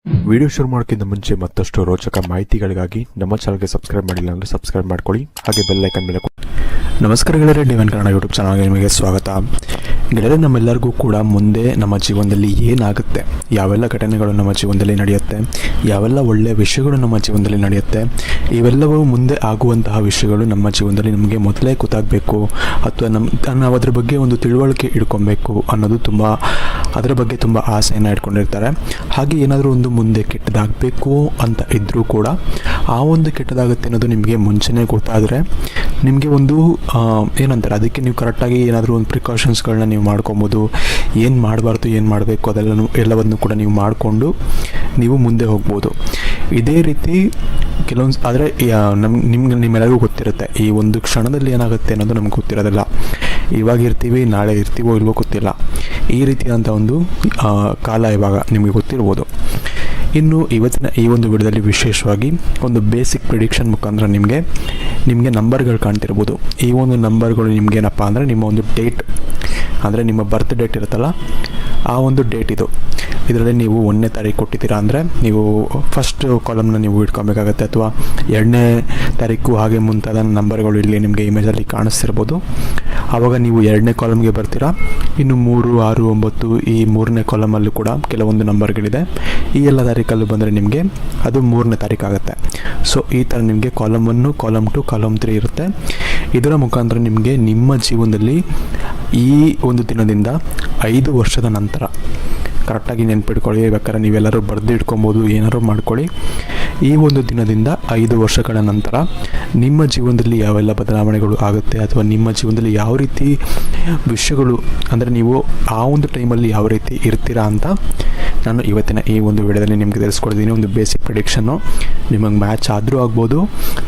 Video ಶುರು ಮಾಡೋಕ್ಕಿಂತ ಮುಂಚೆ ಮತ್ತಷ್ಟು ರೋಚಕ ಮಾಹಿತಿಗಳಿಗಾಗಿ ನಮ್ಮ ಚಾನಲ್ಗೆ ಸಬ್ಸ್ಕ್ರೈಬ್ ಮಾಡಿಲ್ಲ ಅಂದರೆ ಸಬ್ಸ್ಕ್ರೈಬ್ ಮಾಡ್ಕೊಳ್ಳಿ, ಹಾಗೆ ಬೆಲ್ ಐಕನ್ ಮೇಲೆ ನಮಸ್ಕಾರ ಗೆಳೆಯರೆ, ಡಿವೈನ್ ಕನ್ನಡ ಯೂಟ್ಯೂಬ್ ಚಾನಲ್ಗೆ ನಿಮಗೆ ಸ್ವಾಗತ. ಗೆಳೆಯರೆ, ನಮ್ಮೆಲ್ಲರಿಗೂ ಕೂಡ ಮುಂದೆ ನಮ್ಮ ಜೀವನದಲ್ಲಿ ಏನಾಗುತ್ತೆ, ಯಾವೆಲ್ಲ ಘಟನೆಗಳು ನಮ್ಮ ಜೀವನದಲ್ಲಿ ನಡೆಯುತ್ತೆ, ಯಾವೆಲ್ಲ ಒಳ್ಳೆಯ ವಿಷಯಗಳು ನಮ್ಮ ಜೀವನದಲ್ಲಿ ನಡೆಯುತ್ತೆ, ಇವೆಲ್ಲವೂ ಮುಂದೆ ಆಗುವಂತಹ ವಿಷಯಗಳು ನಮ್ಮ ಜೀವನದಲ್ಲಿ ನಮಗೆ ಮೊದಲೇ ಗೊತ್ತಾಗಬೇಕು ಅಥವಾ ನಾವು ಅದ್ರ ಬಗ್ಗೆ ಒಂದು ತಿಳುವಳಿಕೆ ಇಟ್ಕೊಬೇಕು ಅನ್ನೋದು ಅದರ ಬಗ್ಗೆ ತುಂಬ ಆಸೆಯನ್ನು ಇಟ್ಕೊಂಡಿರ್ತಾರೆ. ಹಾಗೆ ಏನಾದರೂ ಒಂದು ಮುಂದೆ ಕೆಟ್ಟದಾಗಬೇಕು ಅಂತ ಇದ್ದರೂ ಕೂಡ ಆ ಒಂದು ಕೆಟ್ಟದಾಗುತ್ತೆ ಅನ್ನೋದು ನಿಮಗೆ ಮುಂಚೆನೇ ಗೊತ್ತಾದರೆ ನಿಮಗೆ ಒಂದು ಏನಂತಾರೆ, ಅದಕ್ಕೆ ನೀವು ಕರೆಕ್ಟಾಗಿ ಏನಾದರೂ ಒಂದು ಪ್ರಿಕಾಷನ್ಸ್ಗಳನ್ನ ನೀವು ಮಾಡ್ಕೊಬೋದು. ಏನು ಮಾಡಬಾರ್ದು, ಏನು ಮಾಡಬೇಕು ಎಲ್ಲವನ್ನು ಕೂಡ ನೀವು ಮಾಡಿಕೊಂಡು ನೀವು ಮುಂದೆ ಹೋಗ್ಬೋದು. ಇದೇ ರೀತಿ ಕೆಲವೊಂದು ಆದರೆ ನಿಮ್ಮೆಲ್ಲರಿಗೂ ಗೊತ್ತಿರುತ್ತೆ, ಈ ಒಂದು ಕ್ಷಣದಲ್ಲಿ ಏನಾಗುತ್ತೆ ಅನ್ನೋದು ನಮ್ಗೆ ಗೊತ್ತಿರೋದಿಲ್ಲ. ಇವಾಗ ಇರ್ತೀವಿ, ನಾಳೆ ಇರ್ತೀವೋ ಇಲ್ವೋ ಗೊತ್ತಿಲ್ಲ. ಈ ರೀತಿಯಾದಂಥ ಒಂದು ಕಾಲ ಇವಾಗ ನಿಮಗೆ ಗೊತ್ತಿರ್ಬೋದು. ಇನ್ನು ಇವತ್ತಿನ ಈ ಒಂದು ವಿಡಿಯೋದಲ್ಲಿ ವಿಶೇಷವಾಗಿ ಒಂದು ಬೇಸಿಕ್ ಪ್ರಿಡಿಕ್ಷನ್ ಮುಖಾಂತರ ನಿಮಗೆ ನಂಬರ್ಗಳು ಕಾಣ್ತಿರ್ಬೋದು. ಈ ಒಂದು ನಂಬರ್ಗಳು ನಿಮಗೇನಪ್ಪ ಅಂದರೆ ನಿಮ್ಮ ಒಂದು ಡೇಟ್, ಅಂದರೆ ನಿಮ್ಮ ಬರ್ತ್ ಡೇಟ್ ಇರುತ್ತಲ್ಲ, ಆ ಒಂದು ಡೇಟ್ ಇದರಲ್ಲಿ ನೀವು 1ನೇ ತಾರೀಕು ಕೊಟ್ಟಿದ್ದೀರಾ ಅಂದರೆ ನೀವು ಫಸ್ಟ್ ಕಾಲಮ್ನ ನೀವು ಇಟ್ಕೊಬೇಕಾಗತ್ತೆ, ಅಥವಾ 2ನೇ ತಾರೀಕು ಹಾಗೆ ಮುಂತಾದ ನಂಬರ್ಗಳು ಇಲ್ಲಿ ನಿಮಗೆ ಇಮೇಜಲ್ಲಿ ಕಾಣಿಸ್ತಿರ್ಬೋದು. ಆವಾಗ ನೀವು 2ನೇ ಕಾಲಮ್ಗೆ ಬರ್ತೀರಾ. ಇನ್ನು 3, 6, 9 ಈ 3ನೇ ಕಾಲಮಲ್ಲೂ ಕೂಡ ಕೆಲವೊಂದು ನಂಬರ್ಗಳಿದೆ. ಈ ಎಲ್ಲ ತಾರೀಕಲ್ಲೂ ಬಂದರೆ ನಿಮಗೆ ಅದು 3ನೇ ತಾರೀಕು ಆಗುತ್ತೆ. ಸೊ ಈ ಥರ ನಿಮಗೆ ಕಾಲಮ್ 1, ಕಾಲಮ್ 2, ಕಾಲಮ್ 3 ಇರುತ್ತೆ. ಇದರ ಮುಖಾಂತರ ನಿಮಗೆ ನಿಮ್ಮ ಜೀವನದಲ್ಲಿ ಈ ಒಂದು ದಿನದಿಂದ 5 ವರ್ಷದ ನಂತರ ಕರೆಕ್ಟಾಗಿ ನೆನ್ಪಿಟ್ಕೊಳ್ಳಿ. ಬೇಕಾದ್ರೆ ನೀವೆಲ್ಲರೂ ಬರೆದು ಇಟ್ಕೊಬೋದು, ಏನಾದ್ರು ಮಾಡ್ಕೊಳ್ಳಿ. ಈ ಒಂದು ದಿನದಿಂದ 5 ವರ್ಷಗಳ ನಂತರ ನಿಮ್ಮ ಜೀವನದಲ್ಲಿ ಯಾವೆಲ್ಲ ಬದಲಾವಣೆಗಳು ಆಗುತ್ತೆ, ಅಥವಾ ನಿಮ್ಮ ಜೀವನದಲ್ಲಿ ಯಾವ ರೀತಿ ವಿಷಯಗಳು, ಅಂದರೆ ನೀವು ಆ ಒಂದು ಟೈಮಲ್ಲಿ ಯಾವ ರೀತಿ ಇರ್ತೀರಾ ಅಂತ ನಾನು ಇವತ್ತಿನ ಈ ಒಂದು ವಿಡಿಯೋದಲ್ಲಿ ನಿಮಗೆ ತಿಳಿಸ್ಕೊಡ್ತೀನಿ. ಒಂದು ಬೇಸಿಕ್ ಪ್ರಿಡಿಕ್ಷನ್ನು ನಿಮಗೆ ಮ್ಯಾಚ್ ಆದರೂ ಆಗ್ಬೋದು,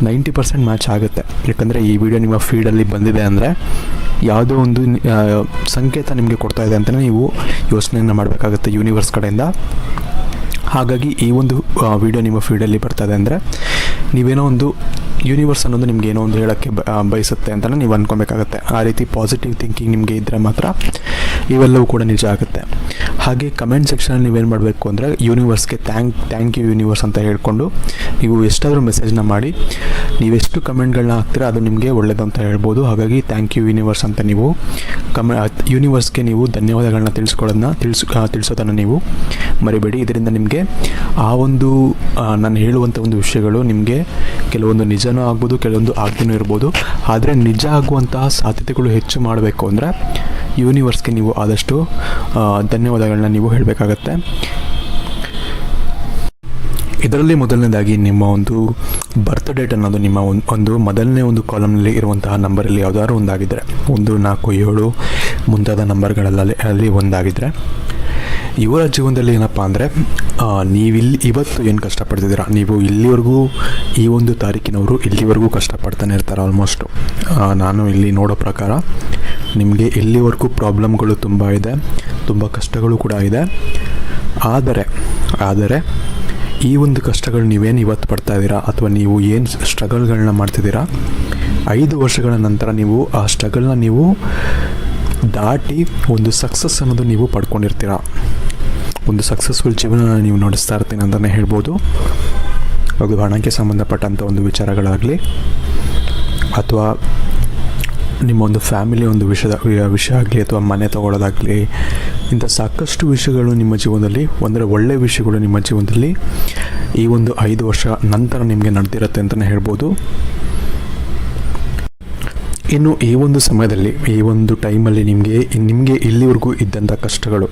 90% ಮ್ಯಾಚ್ ಆಗುತ್ತೆ. ಯಾಕಂದರೆ ಈ ವಿಡಿಯೋ ನಿಮ್ಮ ಫೀಡಲ್ಲಿ ಬಂದಿದೆ ಅಂದರೆ ಯಾವುದೋ ಒಂದು ಸಂಕೇತ ನಿಮಗೆ ಕೊಡ್ತಾ ಇದೆ ಅಂತಲೇ ನೀವು ಯೋಚನೆಯನ್ನು ಮಾಡಬೇಕಾಗುತ್ತೆ ಯೂನಿವರ್ಸ್ ಕಡೆಯಿಂದ. ಹಾಗಾಗಿ ಈ ಒಂದು ವಿಡಿಯೋ ನಿಮ್ಮ ಫೀಡಲ್ಲಿ ಬರ್ತದೆ ಅಂದರೆ ನೀವೇನೋ ಒಂದು ಯೂನಿವರ್ಸ್ ಅನ್ನೋದು ನಿಮ್ಗೆ ಏನೋ ಒಂದು ಹೇಳೋಕ್ಕೆ ಬಯಸುತ್ತೆ ಅಂತಲೇ ನೀವು ಅಂದ್ಕೊಬೇಕಾಗತ್ತೆ. ಆ ರೀತಿ ಪಾಸಿಟಿವ್ ಥಿಂಕಿಂಗ್ ನಿಮಗೆ ಇದ್ದರೆ ಮಾತ್ರ ಇವೆಲ್ಲವೂ ಕೂಡ ನಿಜ ಆಗುತ್ತೆ. ಹಾಗೆ ಕಮೆಂಟ್ ಸೆಕ್ಷನಲ್ಲಿ ನೀವೇನು ಮಾಡಬೇಕು ಅಂದರೆ ಯೂನಿವರ್ಸ್ಗೆ ಥ್ಯಾಂಕ್ ಯು ಯೂನಿವರ್ಸ್ ಅಂತ ಹೇಳ್ಕೊಂಡು ನೀವು ಎಷ್ಟಾದರೂ ಮೆಸೇಜ್ನ ಮಾಡಿ, ನೀವೆಷ್ಟು ಕಮೆಂಟ್ಗಳನ್ನ ಹಾಕ್ತೀರಾ ಅದು ನಿಮಗೆ ಒಳ್ಳೆಯದು ಅಂತ ಹೇಳ್ಬೋದು. ಹಾಗಾಗಿ ಥ್ಯಾಂಕ್ ಯು ಯೂನಿವರ್ಸ್ ಅಂತ ನೀವು ಯೂನಿವರ್ಸ್ಗೆ ನೀವು ಧನ್ಯವಾದಗಳನ್ನ ತಿಳಿಸೋದನ್ನು ನೀವು ಮರಿಬೇಡಿ. ಇದರಿಂದ ನಿಮಗೆ ಆ ಒಂದು ನಾನು ಹೇಳುವಂಥ ಒಂದು ವಿಷಯಗಳು ನಿಮಗೆ ಕೆಲವೊಂದು ನಿಜನೂ ಆಗ್ಬೋದು, ಕೆಲವೊಂದು ಆಗದೇನೂ ಇರ್ಬೋದು. ಆದರೆ ನಿಜ ಆಗುವಂತಹ ಸಾಧ್ಯತೆಗಳು ಹೆಚ್ಚು ಮಾಡಬೇಕು ಅಂದರೆ ಯೂನಿವರ್ಸ್ಗೆ ನೀವು ಆದಷ್ಟು ಧನ್ಯವಾದಗಳನ್ನ ನೀವು ಹೇಳಬೇಕಾಗತ್ತೆ. ಇದರಲ್ಲಿ ಮೊದಲನೇದಾಗಿ ನಿಮ್ಮ ಒಂದು ಬರ್ತ್ ಡೇಟ್ ಅನ್ನೋದು ನಿಮ್ಮ ಒಂದು ಮೊದಲನೇ ಒಂದು ಕಾಲಮ್ನಲ್ಲಿ ಇರುವಂತಹ ನಂಬರಲ್ಲಿ ಯಾವುದಾದ್ರು ಒಂದಾಗಿದ್ದರೆ, 1, 4, 7 ಮುಂತಾದ ನಂಬರ್ಗಳಲ್ಲಿ ಒಂದಾಗಿದ್ದರೆ ಇವರ ಜೀವನದಲ್ಲಿ ಏನಪ್ಪ ಅಂದರೆ ಇವತ್ತು ಏನು ಕಷ್ಟಪಡ್ತಿದ್ದೀರಾ, ನೀವು ಇಲ್ಲಿವರೆಗೂ ಈ ಒಂದು ತಾರೀಕಿನವರು ಇಲ್ಲಿವರೆಗೂ ಕಷ್ಟಪಡ್ತಾನೆ ಇರ್ತಾರೆ ಆಲ್ಮೋಸ್ಟು. ನಾನು ಇಲ್ಲಿ ನೋಡೋ ಪ್ರಕಾರ ನಿಮಗೆ ಇಲ್ಲಿವರೆಗೂ ಪ್ರಾಬ್ಲಮ್ಗಳು ತುಂಬ ಇದೆ, ತುಂಬ ಕಷ್ಟಗಳು ಕೂಡ ಇದೆ. ಆದರೆ ಈ ಒಂದು ಕಷ್ಟಗಳು ನೀವೇನು ಇವತ್ತು ಪಡ್ತಾ ಇದ್ದೀರಾ, ಅಥವಾ ನೀವು ಏನು ಸ್ಟ್ರಗಲ್ಗಳನ್ನ ಮಾಡ್ತಿದ್ದೀರಾ, 5 ವರ್ಷಗಳ ನಂತರ ನೀವು ಆ ಸ್ಟ್ರಗಲ್ನ ನೀವು ದಾಟಿ ಒಂದು ಸಕ್ಸಸ್ ಅನ್ನೋದು ನೀವು ಪಡ್ಕೊಂಡಿರ್ತೀರ. ಒಂದು ಸಕ್ಸಸ್ಫುಲ್ ಜೀವನ ನೀವು ನಡೆಸ್ತಾ ಇರ್ತೀನಿ ಅಂತಲೇ ಹೇಳ್ಬೋದು. ಅದು ಹಣಕ್ಕೆ ಸಂಬಂಧಪಟ್ಟಂಥ ಒಂದು ವಿಚಾರಗಳಾಗಲಿ, ಅಥವಾ ನಿಮ್ಮ ಒಂದು ಫ್ಯಾಮಿಲಿ ಒಂದು ವಿಷಯ ಆಗಲಿ, ಅಥವಾ ಮನೆ ತೊಗೊಳ್ಳೋದಾಗಲಿ, ಇಂಥ ಸಾಕಷ್ಟು ವಿಷಯಗಳು ನಿಮ್ಮ ಜೀವನದಲ್ಲಿ, ಅಂದರೆ ಒಳ್ಳೆಯ ವಿಷಯಗಳು ನಿಮ್ಮ ಜೀವನದಲ್ಲಿ ಈ ಒಂದು 5 ವರ್ಷ ನಂತರ ನಿಮಗೆ ನಡೆದಿರುತ್ತೆ ಅಂತಲೇ ಹೇಳ್ಬೋದು. ಇನ್ನು ಈ ಒಂದು ಸಮಯದಲ್ಲಿ, ಈ ಒಂದು ಟೈಮಲ್ಲಿ ನಿಮಗೆ ಇಲ್ಲಿವರೆಗೂ ಇದ್ದಂಥ ಕಷ್ಟಗಳು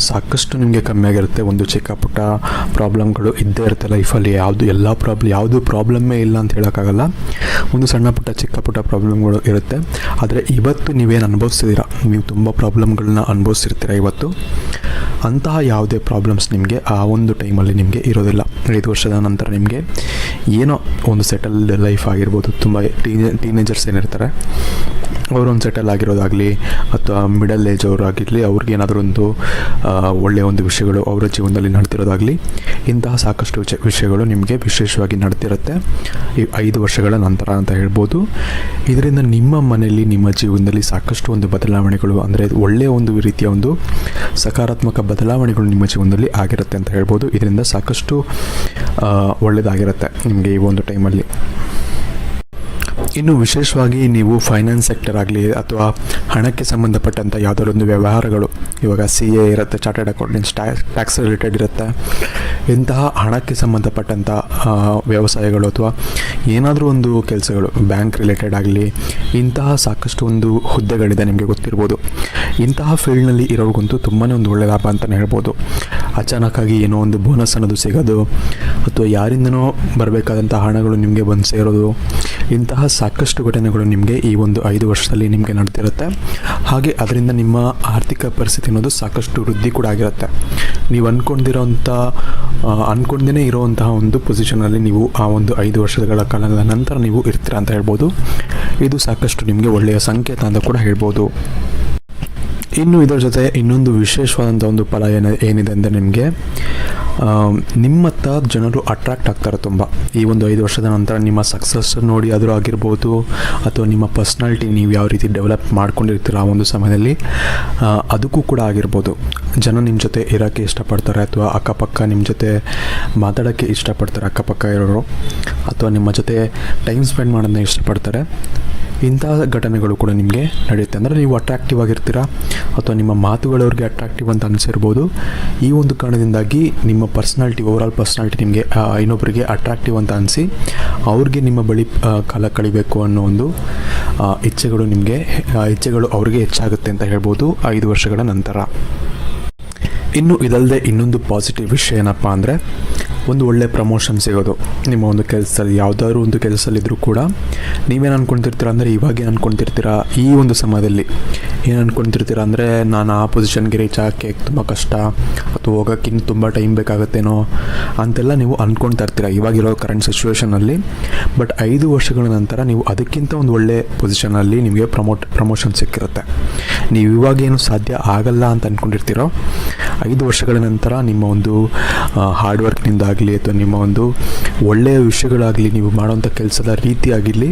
ಸಾಕಷ್ಟು ನಿಮಗೆ ಕಮ್ಮಿ ಆಗಿರುತ್ತೆ. ಒಂದು ಚಿಕ್ಕ ಪುಟ್ಟ ಪ್ರಾಬ್ಲಮ್ಗಳು ಇದ್ದೇ ಇರುತ್ತೆ ಲೈಫಲ್ಲಿ. ಯಾವುದು ಪ್ರಾಬ್ಲಮ್ಮೇ ಇಲ್ಲ ಅಂತ ಹೇಳೋಕ್ಕಾಗಲ್ಲ. ಒಂದು ಸಣ್ಣ ಪುಟ್ಟ ಚಿಕ್ಕ ಪುಟ್ಟ ಪ್ರಾಬ್ಲಮ್ಗಳು ಇರುತ್ತೆ. ಆದರೆ ಇವತ್ತು ನೀವೇನು ಅನುಭವಿಸ್ತಿದ್ದೀರಾ, ನೀವು ತುಂಬ ಪ್ರಾಬ್ಲಮ್ಗಳನ್ನ ಅನುಭವಿಸ್ತಿರ್ತೀರ ಇವತ್ತು. ಅಂತಹ ಯಾವುದೇ ಪ್ರಾಬ್ಲಮ್ಸ್ ನಿಮಗೆ ಆ ಒಂದು ಟೈಮಲ್ಲಿ ನಿಮಗೆ ಇರೋದಿಲ್ಲ. 5 ವರ್ಷದ ನಂತರ ನಿಮಗೆ ಏನೋ ಒಂದು ಸೆಟಲ್ಡ್ ಲೈಫ್ ಆಗಿರ್ಬೋದು. ತುಂಬ ಟೀನೇಜರ್ಸ್ ಏನಿರ್ತಾರೆ ಅವರೊಂದು ಸೆಟಲ್ ಆಗಿರೋದಾಗಲಿ, ಅಥವಾ ಮಿಡಲ್ ಏಜ್ ಅವರಾಗಿರಲಿ, ಅವ್ರಿಗೇನಾದರೂ ಒಂದು ಒಳ್ಳೆಯ ಒಂದು ವಿಷಯಗಳು ಅವರ ಜೀವನದಲ್ಲಿ ನಡೆದಿರೋದಾಗಲಿ, ಇಂತಹ ಸಾಕಷ್ಟು ವಿಷಯಗಳು ನಿಮಗೆ ವಿಶೇಷವಾಗಿ ನಡೆದಿರುತ್ತೆ ಈ 5 ವರ್ಷಗಳ ನಂತರ ಅಂತ ಹೇಳ್ಬೋದು. ಇದರಿಂದ ನಿಮ್ಮ ಮನೆಯಲ್ಲಿ ನಿಮ್ಮ ಜೀವನದಲ್ಲಿ ಸಾಕಷ್ಟು ಒಂದು ಬದಲಾವಣೆಗಳು, ಅಂದರೆ ಒಳ್ಳೆಯ ಒಂದು ರೀತಿಯ ಒಂದು ಸಕಾರಾತ್ಮಕ ಬದಲಾವಣೆಗಳು ನಿಮ್ಮ ಜೀವನದಲ್ಲಿ ಆಗಿರುತ್ತೆ ಅಂತ ಹೇಳ್ಬೋದು. ಇದರಿಂದ ಸಾಕಷ್ಟು ಒಳ್ಳೆಯದಾಗಿರುತ್ತೆ ನಿಮಗೆ ಈ ಒಂದು ಟೈಮಲ್ಲಿ. ಇನ್ನು ವಿಶೇಷವಾಗಿ ನೀವು ಫೈನಾನ್ಸ್ ಸೆಕ್ಟರ್ ಆಗಲಿ ಅಥವಾ ಹಣಕ್ಕೆ ಸಂಬಂಧಪಟ್ಟಂಥ ಯಾವುದಾದ್ರು ಒಂದು ವ್ಯವಹಾರಗಳು, ಇವಾಗ CA ಇರುತ್ತೆ, ಚಾರ್ಟರ್ಡ್ ಅಕೌಂಟೆಂಟ್ಸ್, ಟ್ಯಾಕ್ಸ್ ರಿಲೇಟೆಡ್ ಇರುತ್ತೆ, ಇಂತಹ ಹಣಕ್ಕೆ ಸಂಬಂಧಪಟ್ಟಂಥ ವ್ಯವಸಾಯಗಳು ಅಥವಾ ಏನಾದರೂ ಒಂದು ಕೆಲಸಗಳು ಬ್ಯಾಂಕ್ ರಿಲೇಟೆಡ್ ಆಗಲಿ, ಇಂತಹ ಸಾಕಷ್ಟು ಒಂದು ಹುದ್ದೆಗಳಿದೆ, ನಿಮಗೆ ಗೊತ್ತಿರ್ಬೋದು. ಇಂತಹ ಫೀಲ್ಡ್ನಲ್ಲಿ ಇರೋರಿಗಂತೂ ತುಂಬಾ ಒಂದು ಒಳ್ಳೆಯ ಲಾಭ ಅಂತಲೇ ಹೇಳ್ಬೋದು. ಅಚಾನಕ್ಕಾಗಿ ಏನೋ ಒಂದು ಬೋನಸ್ ಅನ್ನೋದು ಸಿಗೋದು ಅಥವಾ ಯಾರಿಂದನೋ ಬರಬೇಕಾದಂಥ ಹಣಗಳು ನಿಮಗೆ ಬಂದು ಸೇರೋದು, ಇಂತಹ ಸಾಕಷ್ಟು ಘಟನೆಗಳು ನಿಮಗೆ ಈ ಒಂದು 5 ವರ್ಷದಲ್ಲಿ ನಿಮಗೆ ನಡೆದಿರುತ್ತೆ. ಹಾಗೆ ಅದರಿಂದ ನಿಮ್ಮ ಆರ್ಥಿಕ ಪರಿಸ್ಥಿತಿ ಅನ್ನೋದು ಸಾಕಷ್ಟು ವೃದ್ಧಿ ಕೂಡ ಆಗಿರುತ್ತೆ. ನೀವು ಅಂದ್ಕೊಂಡೇ ಇರೋವಂತಹ ಒಂದು ಪೊಸಿಷನಲ್ಲಿ ನೀವು ಆ ಒಂದು 5 ವರ್ಷಗಳ ಕಾಲದ ನಂತರ ನೀವು ಇರ್ತೀರ ಅಂತ ಹೇಳ್ಬೋದು. ಇದು ಸಾಕಷ್ಟು ನಿಮಗೆ ಒಳ್ಳೆಯ ಸಂಕೇತ ಅಂತ ಕೂಡ ಹೇಳ್ಬೋದು. ಇನ್ನು ಇದರ ಜೊತೆ ಇನ್ನೊಂದು ವಿಶೇಷವಾದಂಥ ಒಂದು ಫಲ ಏನಿದೆ ಅಂದರೆ ನಿಮಗೆ ನಿಮ್ಮತ್ತ ಜನರು ಅಟ್ರಾಕ್ಟ್ ಆಗ್ತಾರೆ ತುಂಬ. ಈ ಒಂದು 5 ವರ್ಷದ ನಂತರ ನಿಮ್ಮ ಸಕ್ಸಸ್ ನೋಡಿ ಆದರೂ ಆಗಿರ್ಬೋದು, ಅಥವಾ ನಿಮ್ಮ ಪರ್ಸ್ನಾಲಿಟಿ ನೀವು ಯಾವ ರೀತಿ ಡೆವಲಪ್ ಮಾಡ್ಕೊಂಡಿರ್ತೀರ ಆ ಒಂದು ಸಮಯದಲ್ಲಿ, ಅದಕ್ಕೂ ಕೂಡ ಆಗಿರ್ಬೋದು. ಜನ ನಿಮ್ಮ ಜೊತೆ ಇರೋಕ್ಕೆ ಇಷ್ಟಪಡ್ತಾರೆ, ಅಥವಾ ಅಕ್ಕಪಕ್ಕ ನಿಮ್ಮ ಜೊತೆ ಮಾತಾಡೋಕ್ಕೆ ಇಷ್ಟಪಡ್ತಾರೆ ಅಕ್ಕಪಕ್ಕ ಇರೋರು, ಅಥವಾ ನಿಮ್ಮ ಜೊತೆ ಟೈಮ್ ಸ್ಪೆಂಡ್ ಮಾಡೋದನ್ನ ಇಷ್ಟಪಡ್ತಾರೆ. ಇಂತಹ ಘಟನೆಗಳು ಕೂಡ ನಿಮಗೆ ನಡೆಯುತ್ತೆ. ಅಂದರೆ ನೀವು ಅಟ್ರಾಕ್ಟಿವ್ ಆಗಿರ್ತೀರಾ ಅಥವಾ ನಿಮ್ಮ ಮಾತುಗಳವ್ರಿಗೆ ಅಟ್ರಾಕ್ಟಿವ್ ಅಂತ ಅನಿಸಿರ್ಬೋದು. ಈ ಒಂದು ಕಾರಣದಿಂದಾಗಿ ನಿಮ್ಮ ಓವರಾಲ್ ಪರ್ಸ್ನಾಲಿಟಿ ನಿಮಗೆ ಇನ್ನೊಬ್ಬರಿಗೆ ಅಟ್ರಾಕ್ಟಿವ್ ಅಂತ ಅನಿಸಿ ಅವ್ರಿಗೆ ನಿಮ್ಮ ಬಳಿ ಕಾಲ ಕಳಿಬೇಕು ಅನ್ನೋ ಒಂದು ಇಚ್ಛೆಗಳು ಅವ್ರಿಗೆ ಹೆಚ್ಚಾಗುತ್ತೆ ಅಂತ ಹೇಳ್ಬೋದು 5 ವರ್ಷಗಳ ನಂತರ. ಇನ್ನು ಇದಲ್ಲದೆ ಇನ್ನೊಂದು ಪಾಸಿಟಿವ್ ವಿಷಯ ಏನಪ್ಪ ಅಂದರೆ, ಒಂದು ಒಳ್ಳೆ ಪ್ರಮೋಷನ್ ಸಿಗೋದು ನಿಮ್ಮ ಒಂದು ಕೆಲಸದಲ್ಲಿ. ಯಾವುದಾದ್ರು ಒಂದು ಕೆಲಸದಲ್ಲಿದ್ದರೂ ಕೂಡ ನೀವೇನು ಅಂದ್ಕೊಳ್ತಿರ್ತೀರ ಅಂದರೆ, ಇವಾಗೇನು ಅಂದ್ಕೊಳ್ತಿರ್ತೀರಾ, ಈ ಒಂದು ಸಮಯದಲ್ಲಿ ಏನು ಅಂದ್ಕೊಳ್ತಿರ್ತೀರ ಅಂದರೆ, ನಾನು ಆ ಪೊಸಿಷನ್ಗೆ ರೀಚ್ ಆಗೋಕ್ಕೆ ತುಂಬ ಕಷ್ಟ ಅಥವಾ ಹೋಗೋಕ್ಕಿಂತ ತುಂಬ ಟೈಮ್ ಬೇಕಾಗುತ್ತೇನೋ ಅಂತೆಲ್ಲ ನೀವು ಅಂದ್ಕೊಳ್ತಾ ಇರ್ತೀರ ಇವಾಗಿರೋ ಕರೆಂಟ್ ಸಿಚುವೇಷನಲ್ಲಿ. ಬಟ್ 5 ವರ್ಷಗಳ ನಂತರ ನೀವು ಅದಕ್ಕಿಂತ ಒಂದು ಒಳ್ಳೆ ಪೊಸಿಷನಲ್ಲಿ ನಿಮಗೆ ಪ್ರಮೋಷನ್ ಸಿಕ್ಕಿರುತ್ತೆ. ನೀವು ಇವಾಗೇನು ಸಾಧ್ಯ ಆಗಲ್ಲ ಅಂತ ಅಂದ್ಕೊಂಡಿರ್ತೀರೋ, 5 ವರ್ಷಗಳ ನಂತರ ನಿಮ್ಮ ಒಂದು ಹಾರ್ಡ್ ವರ್ಕ್ನಿಂದಾಗಲಿ ಅಥವಾ ನಿಮ್ಮ ಒಂದು ಒಳ್ಳೆಯ ವಿಷಯಗಳಾಗಲಿ, ನೀವು ಮಾಡೋವಂಥ ಕೆಲಸದ ರೀತಿ ಆಗಿರಲಿ,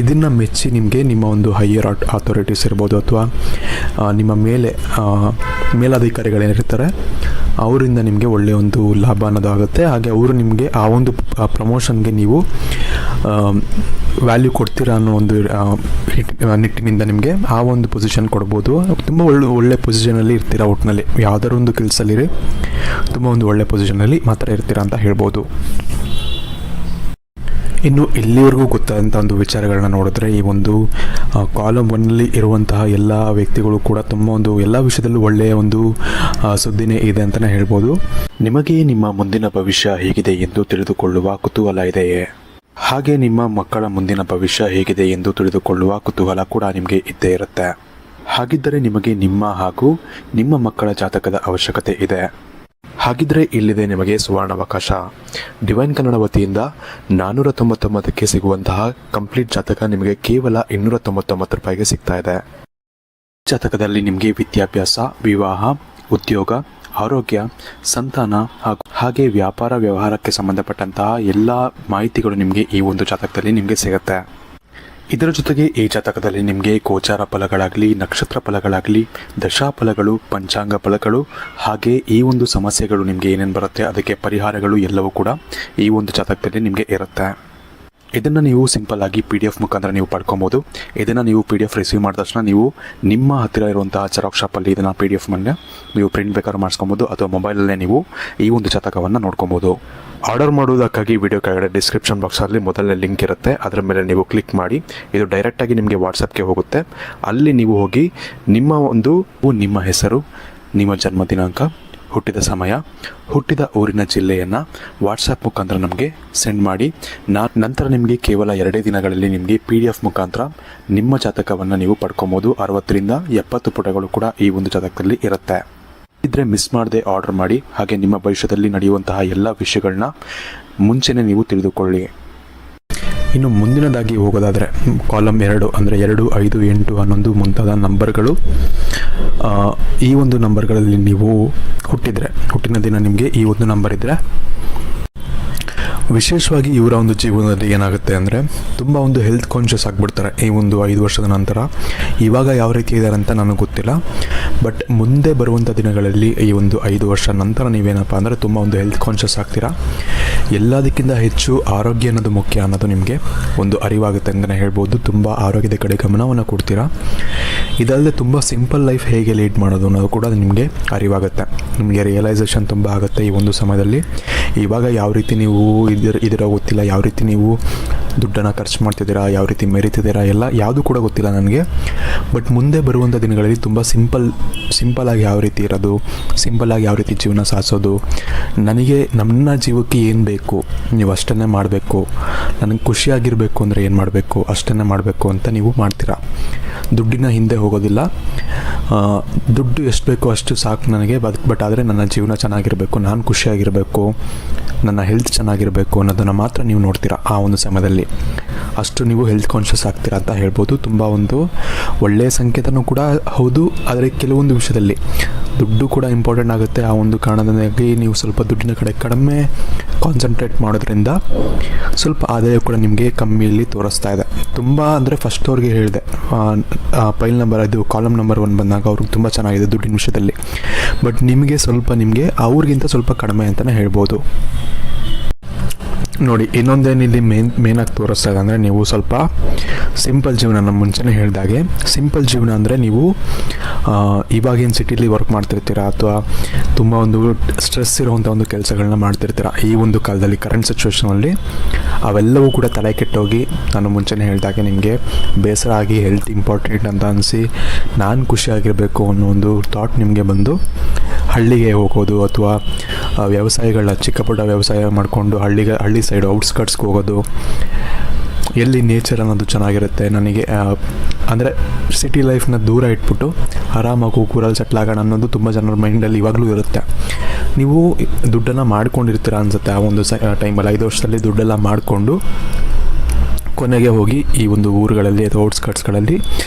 ಇದನ್ನು ಮೆಚ್ಚಿ ನಿಮಗೆ ನಿಮ್ಮ ಒಂದು ಹೈಯರ್ ಅಥಾರಿಟೀಸ್ ಇರ್ಬೋದು ಅಥವಾ ನಿಮ್ಮ ಮೇಲಧಿಕಾರಿಗಳೇನಿರ್ತಾರೆ ಅವರಿಂದ ನಿಮಗೆ ಒಳ್ಳೆಯ ಒಂದು ಲಾಭ ಅನ್ನೋದಾಗುತ್ತೆ. ಹಾಗೆ ಅವರು ನಿಮಗೆ ಆ ಒಂದು ಪ್ರಮೋಷನ್ಗೆ ನೀವು ವ್ಯಾಲ್ಯೂ ಕೊಡ್ತೀರಾ ಅನ್ನೋ ಒಂದು ನಿಟ್ಟಿನಿಂದ ನಿಮಗೆ ಆ ಒಂದು ಪೊಸಿಷನ್ ಕೊಡ್ಬೋದು. ತುಂಬ ಒಳ್ಳೆ ಪೊಸಿಷನಲ್ಲಿ ಇರ್ತೀರಾ. ಒಟ್ಟಿನಲ್ಲಿ ಯಾವುದಾದ್ರು ಒಂದು ಕೆಲಸದಲ್ಲಿ ತುಂಬ ಒಂದು ಒಳ್ಳೆ ಪೊಸಿಷನಲ್ಲಿ ಮಾತ್ರ ಇರ್ತೀರಾ ಅಂತ ಹೇಳ್ಬೋದು. ಇನ್ನು ಇಲ್ಲಿವರೆಗೂ ಗೊತ್ತಾದಂಥ ಒಂದು ವಿಚಾರಗಳನ್ನ ನೋಡಿದ್ರೆ, ಈ ಒಂದು ಕಾಲಮ್ 1ನಲ್ಲಿ ಇರುವಂತಹ ಎಲ್ಲ ವ್ಯಕ್ತಿಗಳು ಕೂಡ ತುಂಬ ಒಂದು ಎಲ್ಲ ವಿಷಯದಲ್ಲೂ ಒಳ್ಳೆಯ ಒಂದು ಸುದ್ದಿನೇ ಇದೆ ಅಂತಲೇ ಹೇಳ್ಬೋದು. ನಿಮಗೆ ನಿಮ್ಮ ಮುಂದಿನ ಭವಿಷ್ಯ ಹೇಗಿದೆ ಎಂದು ತಿಳಿದುಕೊಳ್ಳುವ ಕುತೂಹಲ ಇದೆಯೇ? ಹಾಗೆ ನಿಮ್ಮ ಮಕ್ಕಳ ಮುಂದಿನ ಭವಿಷ್ಯ ಹೇಗಿದೆ ಎಂದು ತಿಳಿದುಕೊಳ್ಳುವ ಕುತೂಹಲ ಕೂಡ ನಿಮಗೆ ಇದ್ದೇ ಇರುತ್ತೆ. ಹಾಗಿದ್ದರೆ ನಿಮಗೆ ನಿಮ್ಮ ಹಾಗೂ ನಿಮ್ಮ ಮಕ್ಕಳ ಜಾತಕದ ಅವಶ್ಯಕತೆ ಇದೆ. ಹಾಗಿದ್ರೆ ಇಲ್ಲಿದೆ ನಿಮಗೆ ಸುವರ್ಣಾವಕಾಶ. ಡಿವೈನ್ ಕನ್ನಡ ವತಿಯಿಂದ 499ಕ್ಕೆ ಸಿಗುವಂತಹ ಕಂಪ್ಲೀಟ್ ಜಾತಕ ನಿಮಗೆ ಕೇವಲ 299 ರೂಪಾಯಿಗೆ ಸಿಗ್ತಾ ಇದೆ. ಜಾತಕದಲ್ಲಿ ನಿಮಗೆ ವಿದ್ಯಾಭ್ಯಾಸ, ವಿವಾಹ, ಉದ್ಯೋಗ, ಆರೋಗ್ಯ, ಸಂತಾನ ಹಾಗೆ ವ್ಯಾಪಾರ ವ್ಯವಹಾರಕ್ಕೆ ಸಂಬಂಧಪಟ್ಟಂತಹ ಎಲ್ಲ ಮಾಹಿತಿಗಳು ನಿಮಗೆ ಈ ಒಂದು ಜಾತಕದಲ್ಲಿ ನಿಮಗೆ ಸಿಗುತ್ತೆ. ಇದರ ಜೊತೆಗೆ ಈ ಜಾತಕದಲ್ಲಿ ನಿಮಗೆ ಗೋಚಾರ ಫಲಗಳಾಗಲಿ, ನಕ್ಷತ್ರ ಫಲಗಳಾಗಲಿ, ದಶಾಫಲಗಳು, ಪಂಚಾಂಗ ಫಲಗಳು, ಹಾಗೆ ಈ ಒಂದು ಸಮಸ್ಯೆಗಳು ನಿಮಗೆ ಏನೇನು ಬರುತ್ತೆ ಅದಕ್ಕೆ ಪರಿಹಾರಗಳು ಎಲ್ಲವೂ ಕೂಡ ಈ ಒಂದು ಜಾತಕದಲ್ಲಿ ನಿಮಗೆ ಇರುತ್ತೆ. ಇದನ್ನು ನೀವು ಸಿಂಪಲ್ ಆಗಿ PDF ಮುಖಾಂತರ ನೀವು ಪಡ್ಕೊಬೋದು. ಇದನ್ನು ನೀವು PDF ರಿಸೀವ್ ಮಾಡಿದ ತಕ್ಷಣ ನೀವು ನಿಮ್ಮ ಹತ್ತಿರ ಇರುವಂತಹ ಜೆರಾಕ್ಸ್ ಶಾಪಲ್ಲಿ ಇದನ್ನು PDF ಮೇಲೆ ನೀವು ಪ್ರಿಂಟ್ ಬೇಕಾದ್ರೂ ಮಾಡಿಸ್ಕೊಬೋದು ಅಥವಾ ಮೊಬೈಲಲ್ಲೇ ನೀವು ಈ ಒಂದು ಜಾತಕವನ್ನು ನೋಡ್ಕೊಬೋದು. ಆರ್ಡರ್ ಮಾಡುವುದಕ್ಕಾಗಿ ವಿಡಿಯೋ ಕೆಳಗಡೆ ಡಿಸ್ಕ್ರಿಪ್ಷನ್ ಬಾಕ್ಸಲ್ಲಿ ಮೊದಲನೇ ಲಿಂಕ್ ಇರುತ್ತೆ, ಅದರ ಮೇಲೆ ನೀವು ಕ್ಲಿಕ್ ಮಾಡಿ ಇದು ಡೈರೆಕ್ಟಾಗಿ ನಿಮಗೆ ವಾಟ್ಸಪ್ಗೆ ಹೋಗುತ್ತೆ. ಅಲ್ಲಿ ನೀವು ಹೋಗಿ ನಿಮ್ಮ ಹೆಸರು, ನಿಮ್ಮ ಜನ್ಮ ದಿನಾಂಕ, ಹುಟ್ಟಿದ ಸಮಯ, ಹುಟ್ಟಿದ ಊರಿನ ಜಿಲ್ಲೆಯನ್ನು ವಾಟ್ಸಪ್ ಮುಖಾಂತರ ನಮಗೆ ಸೆಂಡ್ ಮಾಡಿ. ನಂತರ ನಿಮಗೆ ಕೇವಲ 2 ದಿನಗಳಲ್ಲಿ ನಿಮಗೆ PDF ಮುಖಾಂತರ ನಿಮ್ಮ ಜಾತಕವನ್ನು ನೀವು ಪಡ್ಕೊಬೋದು. 60ರಿಂದ 70 ಪುಟಗಳು ಕೂಡ ಈ ಒಂದು ಜಾತಕದಲ್ಲಿ ಇರುತ್ತೆ. ಇದ್ರೆ ಮಿಸ್ ಮಾಡದೆ ಆರ್ಡರ್ ಮಾಡಿ. ಹಾಗೆ ನಿಮ್ಮ ಭವಿಷ್ಯದಲ್ಲಿ ನಡೆಯುವಂತಹ ಎಲ್ಲ ವಿಷಯಗಳನ್ನ ಮುಂಚೆನೇ ನೀವು ತಿಳಿದುಕೊಳ್ಳಿ. ಇನ್ನು ಮುಂದಿನದಾಗಿ ಹೋಗೋದಾದರೆ ಕಾಲಮ್ 2 ಅಂದರೆ 2, 5, 8, 11 ಮುಂತಾದ ನಂಬರ್ಗಳು ಈ ಒಂದು ನಂಬರ್ಗಳಲ್ಲಿ ನೀವು ಹುಟ್ಟಿನ ದಿನ ನಿಮಗೆ ಈ ಒಂದು ನಂಬರ್ ಇದ್ದರೆ, ವಿಶೇಷವಾಗಿ ಇವರ ಒಂದು ಜೀವನದಲ್ಲಿ ಏನಾಗುತ್ತೆ ಅಂದರೆ ತುಂಬ ಒಂದು ಹೆಲ್ತ್ ಕಾನ್ಷಿಯಸ್ ಆಗಿಬಿಡ್ತಾರೆ ಈ ಒಂದು 5 ವರ್ಷದ ನಂತರ. ಇವಾಗ ಯಾವ ರೀತಿ ಇದ್ದಾರೆ ಅಂತ ನನಗೆ ಗೊತ್ತಿಲ್ಲ, ಬಟ್ ಮುಂದೆ ಬರುವಂಥ ದಿನಗಳಲ್ಲಿ ಈ ಒಂದು 5 ವರ್ಷ ನಂತರ ನೀವೇನಪ್ಪ ಅಂದರೆ ತುಂಬ ಒಂದು ಹೆಲ್ತ್ ಕಾನ್ಷಿಯಸ್ ಆಗ್ತೀರಾ. ಎಲ್ಲದಕ್ಕಿಂತ ಹೆಚ್ಚು ಆರೋಗ್ಯ ಅನ್ನೋದು ಮುಖ್ಯ ಅನ್ನೋದು ನಿಮಗೆ ಒಂದು ಅರಿವಾಗುತ್ತೆ ಅಂತಲೇ ಹೇಳ್ಬೋದು. ತುಂಬ ಆರೋಗ್ಯದ ಕಡೆ ಗಮನವನ್ನು ಕೊಡ್ತೀರಾ. ಇದಲ್ಲದೆ ತುಂಬ ಸಿಂಪಲ್ ಲೈಫ್ ಹೇಗೆ ಲೀಡ್ ಮಾಡೋದು ಅನ್ನೋದು ಕೂಡ ನಿಮಗೆ ಅರಿವಾಗುತ್ತೆ. ನಿಮಗೆ ರಿಯಲೈಸೇಷನ್ ತುಂಬ ಆಗುತ್ತೆ ಈ ಒಂದು ಸಮಯದಲ್ಲಿ. ಇವಾಗ ಯಾವ ರೀತಿ ನೀವು ಇದರ ಗೊತ್ತಿಲ್ಲ, ಯಾವ ರೀತಿ ನೀವು ದುಡ್ಡನ್ನು ಖರ್ಚು ಮಾಡ್ತಿದ್ದೀರಾ, ಯಾವ ರೀತಿ ಮೆರಿತಿದ್ದೀರಾ, ಎಲ್ಲ ಯಾವುದು ಕೂಡ ಗೊತ್ತಿಲ್ಲ ನನಗೆ. ಬಟ್ ಮುಂದೆ ಬರುವಂಥ ದಿನಗಳಲ್ಲಿ ತುಂಬ ಸಿಂಪಲಾಗಿ ಯಾವ ರೀತಿ ಇರೋದು, ಸಿಂಪಲಾಗಿ ಯಾವ ರೀತಿ ಜೀವನ ಸಾಧಿಸೋದು, ನನಗೆ ನನ್ನ ಜೀವಕ್ಕೆ ಏನು ಬೇಕು ನೀವು ಅಷ್ಟನ್ನೇ ಮಾಡಬೇಕು, ನನಗೆ ಖುಷಿಯಾಗಿರಬೇಕು ಅಂದರೆ ಏನು ಮಾಡಬೇಕು ಅಷ್ಟನ್ನೇ ಮಾಡಬೇಕು ಅಂತ ನೀವು ಮಾಡ್ತೀರಾ. ದುಡ್ಡಿನ ಹಿಂದೆ ಹೋಗೋದಿಲ್ಲ. ದುಡ್ಡು ಎಷ್ಟು ಬೇಕೋ ಅಷ್ಟು ಸಾಕು ನನಗೆ, ಬಟ್ ಆದರೆ ನನ್ನ ಜೀವನ ಚೆನ್ನಾಗಿರಬೇಕು, ನಾನು ಖುಷಿಯಾಗಿರಬೇಕು, ನನ್ನ ಹೆಲ್ತ್ ಚೆನ್ನಾಗಿರಬೇಕು ಅನ್ನೋದನ್ನು ಮಾತ್ರ ನೀವು ನೋಡ್ತೀರಾ. ಆ ಒಂದು ಸಮಯದಲ್ಲಿ ಅಷ್ಟು ನೀವು ಹೆಲ್ತ್ ಕಾನ್ಷಿಯಸ್ ಆಗ್ತೀರಾ ಅಂತ ಹೇಳ್ಬೋದು. ತುಂಬ ಒಂದು ಒಳ್ಳೆಯ ಸಂಕೇತನೂ ಕೂಡ ಹೌದು. ಆದರೆ ಕೆಲವೊಂದು ವಿಷಯದಲ್ಲಿ ದುಡ್ಡು ಕೂಡ ಇಂಪಾರ್ಟೆಂಟ್ ಆಗುತ್ತೆ. ಆ ಒಂದು ಕಾರಣದಿಂದಾಗಿ ನೀವು ಸ್ವಲ್ಪ ದುಡ್ಡಿನ ಕಡೆ ಕಡಿಮೆ ಕಾನ್ಸಂಟ್ರೇಟ್ ಮಾಡೋದ್ರಿಂದ ಸ್ವಲ್ಪ ಆದಾಯ ಕೂಡ ನಿಮಗೆ ಕಮ್ಮಿಯಲ್ಲಿ ತೋರಿಸ್ತಾ ಇದೆ. ತುಂಬ ಅಂದರೆ ಫಸ್ಟ್ ಅವ್ರಿಗೆ ಹೇಳಿದೆ, ಪೈಲ್ ನಂಬರ್ ಇದು ಕಾಲಮ್ ನಂಬರ್ 1 ಬಂದಾಗ ಅವ್ರಿಗೆ ತುಂಬ ಚೆನ್ನಾಗಿದೆ ದುಡ್ಡಿನ ವಿಷಯದಲ್ಲಿ. ಬಟ್ ನಿಮಗೆ ಅವ್ರಿಗಿಂತ ಸ್ವಲ್ಪ ಕಡಿಮೆ ಅಂತಲೇ ಹೇಳ್ಬೋದು. ನೋಡಿ, ಇನ್ನೊಂದೇನು ಇಲ್ಲಿ ಮೇನಾಗಿ ತೋರಿಸ್ತಾ ಇದೆ ಅಂದರೆ, ನೀವು ಸ್ವಲ್ಪ ಸಿಂಪಲ್ ಜೀವನ, ನಮ್ಮ ಮುಂಚೆನೇ ಹೇಳಿದಾಗೆ ಸಿಂಪಲ್ ಜೀವನ ಅಂದರೆ ನೀವು ಇವಾಗೇನು ಸಿಟಿಲಿ ವರ್ಕ್ ಮಾಡ್ತಿರ್ತೀರಾ ಅಥವಾ ತುಂಬ ಒಂದು ಸ್ಟ್ರೆಸ್ ಇರೋವಂಥ ಒಂದು ಕೆಲಸಗಳನ್ನ ಮಾಡ್ತಿರ್ತೀರ ಈ ಒಂದು ಕಾಲದಲ್ಲಿ, ಕರೆಂಟ್ ಸಿಚುವೇಷನಲ್ಲಿ ಅವೆಲ್ಲವೂ ಕೂಡ ತಲೆ ಕೆಟ್ಟೋಗಿ, ನಾನು ಮುಂಚೆನೇ ಹೇಳಿದಾಗೆ ನಿಮಗೆ ಬೇಸರ ಆಗಿ ಹೆಲ್ತ್ ಇಂಪಾರ್ಟೆಂಟ್ ಅಂತ ಅನಿಸಿ ನಾನು ಖುಷಿಯಾಗಿರಬೇಕು ಅನ್ನೋ ಒಂದು ಥಾಟ್ ನಿಮಗೆ ಬಂದು ಹಳ್ಳಿಗೆ ಹೋಗೋದು ಅಥವಾ ವ್ಯವಸಾಯಗಳ ಚಿಕ್ಕ ಪುಟ್ಟ ವ್ಯವಸಾಯ ಮಾಡಿಕೊಂಡು ಹಳ್ಳಿ ಸೈಡ್ ಔಟ್ಸ್ಕಟ್ಸ್ಗೆ ಹೋಗೋದು, ಎಲ್ಲಿ ನೇಚರ್ ಅನ್ನೋದು ಚೆನ್ನಾಗಿರುತ್ತೆ ನನಗೆ, ಅಂದರೆ ಸಿಟಿ ಲೈಫ್ನ ದೂರ ಇಟ್ಬಿಟ್ಟು ಆರಾಮಾಗಿ ಊರಲ್ಲಿ ಸೆಟ್ಲ್ ಆಗೋಣ ಅನ್ನೋದು ತುಂಬ ಜನರ ಮೈಂಡಲ್ಲಿ ಇವಾಗಲೂ ಇರುತ್ತೆ. ನೀವು ದುಡ್ಡನ್ನು ಮಾಡ್ಕೊಂಡಿರ್ತೀರ ಅನಿಸುತ್ತೆ ಆ ಒಂದು ಟೈಮಲ್ಲಿ. 5 ವರ್ಷದಲ್ಲಿ ದುಡ್ಡೆಲ್ಲ ಮಾಡಿಕೊಂಡು ಕೊನೆಗೆ ಹೋಗಿ ಈ ಒಂದು ಊರುಗಳಲ್ಲಿ ಅಥವಾ ಔಟ್ಸ್ಕಟ್ಸ್ಗಳಲ್ಲಿ